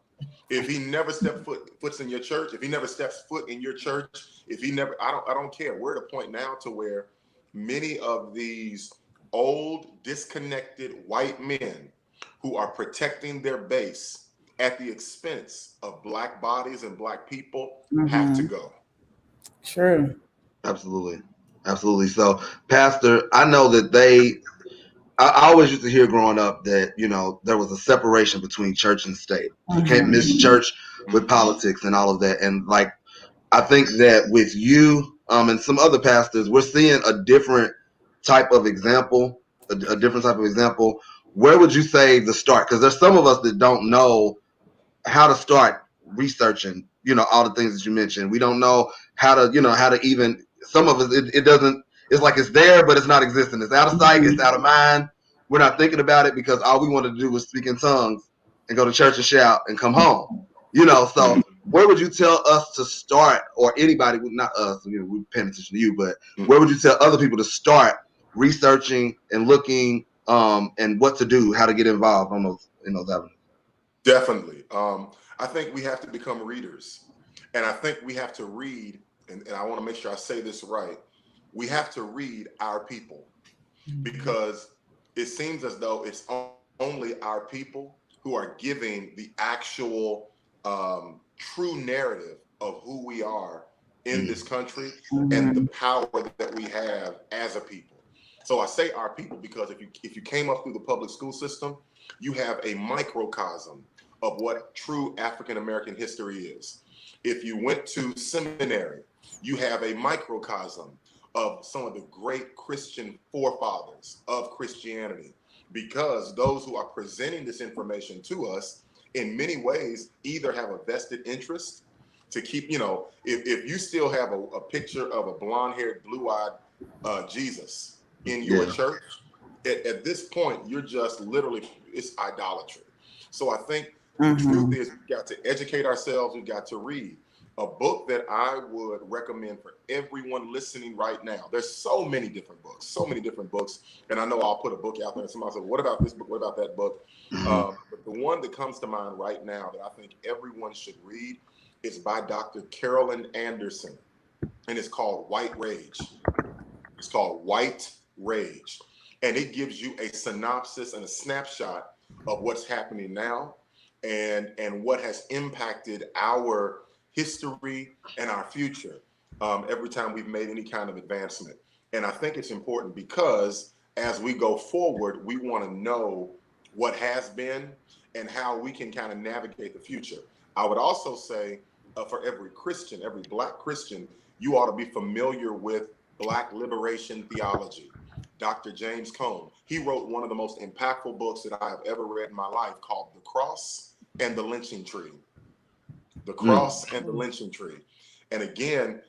If he never steps foot in your church, if he never steps foot in your church, if he never, I don't care. We're at a point now to where many of these old, disconnected white men who are protecting their base at the expense of Black bodies and Black people have to go. True. Absolutely. So, Pastor, I know that I always used to hear growing up that, you know, there was a separation between church and state. You can't mix church with politics and all of that. And like, I think that with you and some other pastors, we're seeing a different type of example, a different type of example. Where would you say the start? Because there's some of us that don't know how to start researching, you know, all the things that you mentioned. We don't know how to even, some of us, it doesn't, it's like it's there, but it's not existing. It's out of sight, it's out of mind. We're not thinking about it because all we wanted to do was speak in tongues and go to church and shout and come home. You know, so where would you tell us to start, or anybody, not us, you know, we're paying attention to you, but where would you tell other people to start researching and looking and what to do, how to get involved on those avenues. Definitely. I think we have to become readers, and I think we have to read, and I want to make sure I say this right. We have to read our people, because it seems as though it's only our people who are giving the actual true narrative of who we are in this country and the power that we have as a people. So I say our people because if you came up through the public school system, you have a microcosm of what true African American history is. If you went to seminary, you have a microcosm of some of the great Christian forefathers of Christianity, because those who are presenting this information to us in many ways either have a vested interest to keep, if you still have a picture of a blonde-haired, blue-eyed Jesus in your church, at this point, you're just literally, it's idolatry. So I think the truth is we've got to educate ourselves, we've got to read. A book that I would recommend for everyone listening right now. There's so many different books, and I know I'll put a book out there and somebody said, what about this book, what about that book? But the one that comes to mind right now that I think everyone should read is by Dr. Carolyn Anderson, and it's called White Rage. It's called White Rage, and it gives you a synopsis and a snapshot of what's happening now and what has impacted our history and our future every time we've made any kind of advancement. And I think it's important because as we go forward, we want to know what has been and how we can kind of navigate the future. I would also say for every Christian, every Black Christian, you ought to be familiar with Black liberation theology. Dr. James Cone, he wrote one of the most impactful books that I have ever read in my life called The Cross and the Lynching Tree. The Cross and the Lynching Tree. And again,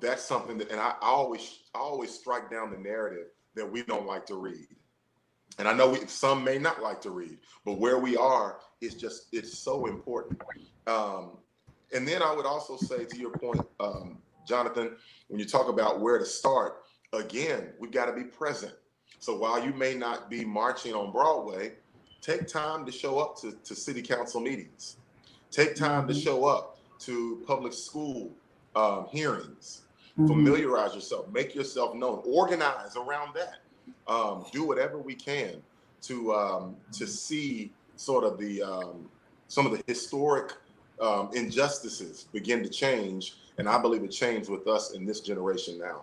that's something that, and I always strike down the narrative that we don't like to read. And I know some may not like to read, but where we are is just, it's so important. And then I would also say, to your point, Jonathan, when you talk about where to start, again, we've got to be present. So while you may not be marching on Broadway, take time to show up to city council meetings. Take time to show up to public school hearings. Familiarize yourself, make yourself known, organize around that. Do whatever we can to see sort of some of the historic injustices begin to change. And I believe it changed with us in this generation now.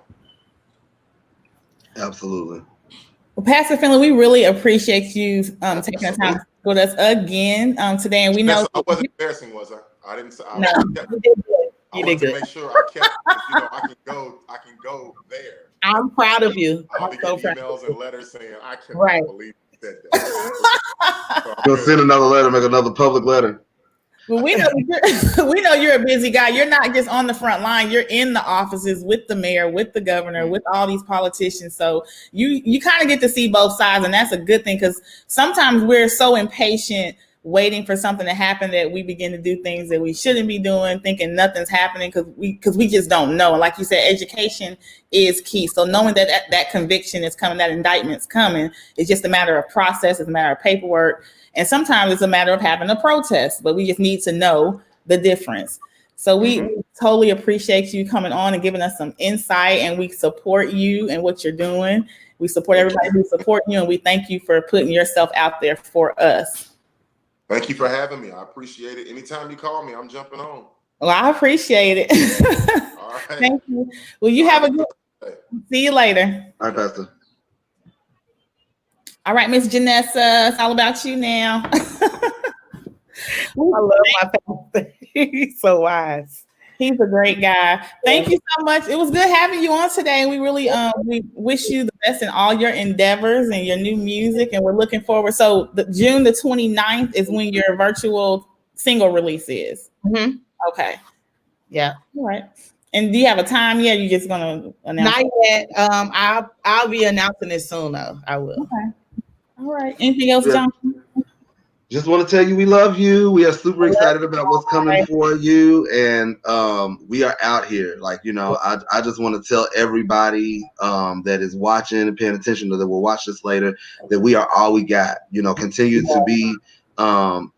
Absolutely. Well, Pastor Finley, we really appreciate you taking the time with us again today. And we know I wasn't embarrassing, was I? I didn't say. No, you did good. I wanted to make sure I kept. I can go there. I'm proud of you. I'll be getting emails and letters saying I cannot believe you said that. You'll send another letter, make another public letter. Well, we know you're a busy guy. You're not just on the front line. You're in the offices with the mayor, with the governor, with all these politicians. So you kind of get to see both sides, and that's a good thing, because sometimes we're so impatient waiting for something to happen that we begin to do things that we shouldn't be doing, thinking nothing's happening because we just don't know. And like you said, education is key. So knowing that conviction is coming, that indictment's coming, it's just a matter of process, it's a matter of paperwork. And sometimes it's a matter of having a protest, but we just need to know the difference. So we totally appreciate you coming on and giving us some insight, and we support you and what you're doing. We support everybody who's supporting you, and we thank you for putting yourself out there for us. Thank you for having me. I appreciate it. Anytime you call me, I'm jumping on. Well, I appreciate it. All right. Thank you. Well, you have a good day. See you later. All right, Pastor. All right, Miss Janessa, it's all about you now. I love my pastor. He's so wise. He's a great guy. Thank you so much. It was good having you on today. We really we wish you the best in all your endeavors and your new music, and we're looking forward. So June the 29th is when your virtual single release is. Okay. Yeah. All right. And do you have a time yet? You're just gonna announce? Not yet. I'll be announcing it soon though. I will. Okay. All right. Anything else, John? just want to tell you we love you. We are super excited about what's coming for you, and we are out here. Like, you know, I just want to tell everybody that is watching and paying attention, or that will watch this later, that we are all we got. You know, continue to be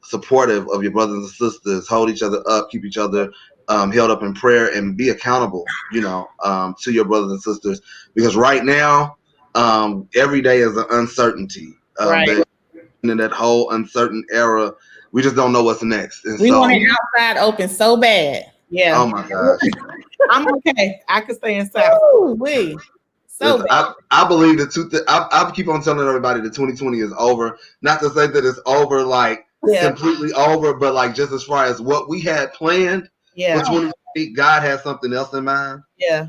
supportive of your brothers and sisters. Hold each other up. Keep each other held up in prayer, and be accountable. You know, to your brothers and sisters, because right now, every day is an uncertainty. Right. In that whole uncertain era, we just don't know what's next. And we so, want it outside open so bad. Yeah. Oh my gosh. I'm okay. I could stay inside. I believe that I keep on telling everybody that 2020 is over. Not to say that it's over, like completely over, but like just as far as what we had planned for 2020, God has something else in mind. Yeah.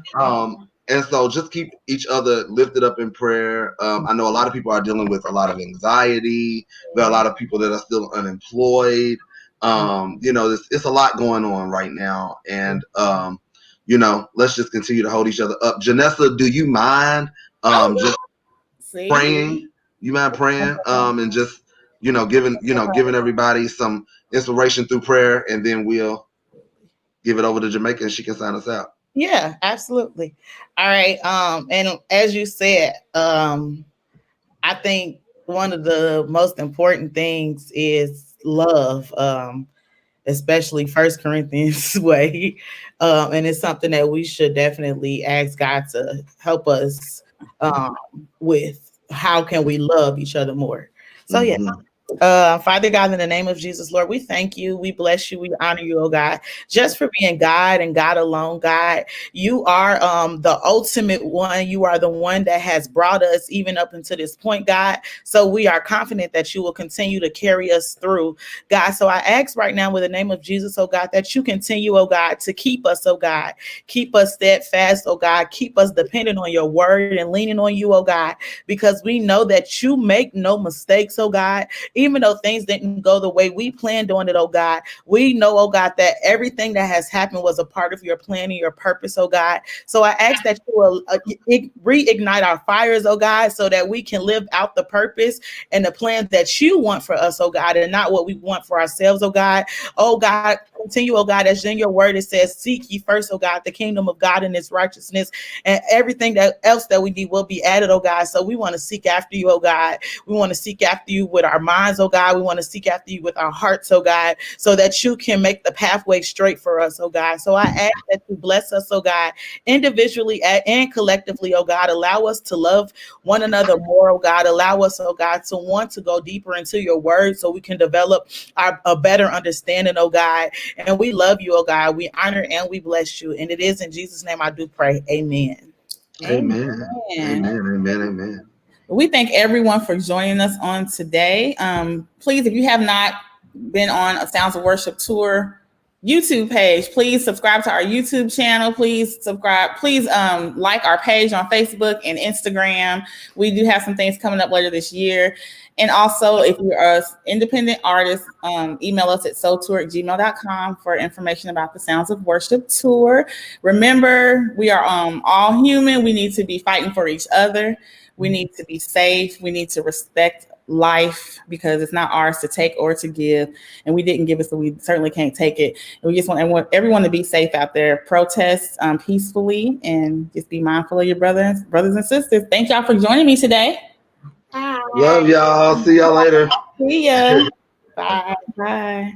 And so just keep each other lifted up in prayer. I know a lot of people are dealing with a lot of anxiety. There are a lot of people that are still unemployed. You know, it's a lot going on right now. And, you know, let's just continue to hold each other up. Janessa, do you mind just praying? You mind praying? And just, you know, giving everybody some inspiration through prayer, and then we'll give it over to Jamaica and she can sign us out. Yeah, absolutely. All right. And as you said, I think one of the most important things is love, especially 1 Corinthians way. And it's something that we should definitely ask God to help us with. How can we love each other more? So yeah. Father God, in the name of Jesus, Lord, we thank you. We bless you. We honor you, oh God, just for being God and God alone, God. You are the ultimate one. You are the one that has brought us even up until this point, God. So we are confident that you will continue to carry us through, God. So I ask right now, with the name of Jesus, oh God, that you continue, oh God, to keep us, oh God. Keep us steadfast, oh God. Keep us dependent on your word and leaning on you, oh God, because we know that you make no mistakes, oh God. Even though things didn't go the way we planned on it, oh God, we know, oh God, that everything that has happened was a part of your plan and your purpose, oh God. So I ask that you will reignite our fires, oh God, so that we can live out the purpose and the plans that you want for us, oh God, and not what we want for ourselves, oh God. Oh God, continue, oh God, as in your word it says, seek ye first, oh God, the kingdom of God and its righteousness, and everything that else that we need will be added, oh God. So we want to seek after you, oh God. We want to seek after you with our minds, oh God. We want to seek after you with our hearts, oh God, so that you can make the pathway straight for us, oh God. So I ask that you bless us, oh God, individually and collectively, oh God. Allow us to love one another more, oh God. Allow us, oh God, to want to go deeper into your word so we can develop a better understanding, oh God. And we love you, oh God. We honor and we bless you. And it is in Jesus' name I do pray. Amen. Amen. Amen. Amen. Amen. We thank everyone for joining us on today. Please, if you have not been on a Sounds of Worship Tour YouTube page, please subscribe to our YouTube channel. Please subscribe. Please like our page on Facebook and Instagram. We do have some things coming up later this year. And also, if you're an independent artist, email us at soultour@gmail.com for information about the Sounds of Worship Tour. Remember, we are all human. We need to be fighting for each other. We need to be safe. We need to respect life because it's not ours to take or to give. And we didn't give it, so we certainly can't take it. And we just want everyone to be safe out there. Protest peacefully and just be mindful of your brothers and sisters. Thank y'all for joining me today. Bye. Love y'all. See y'all later. See ya. Bye. Bye.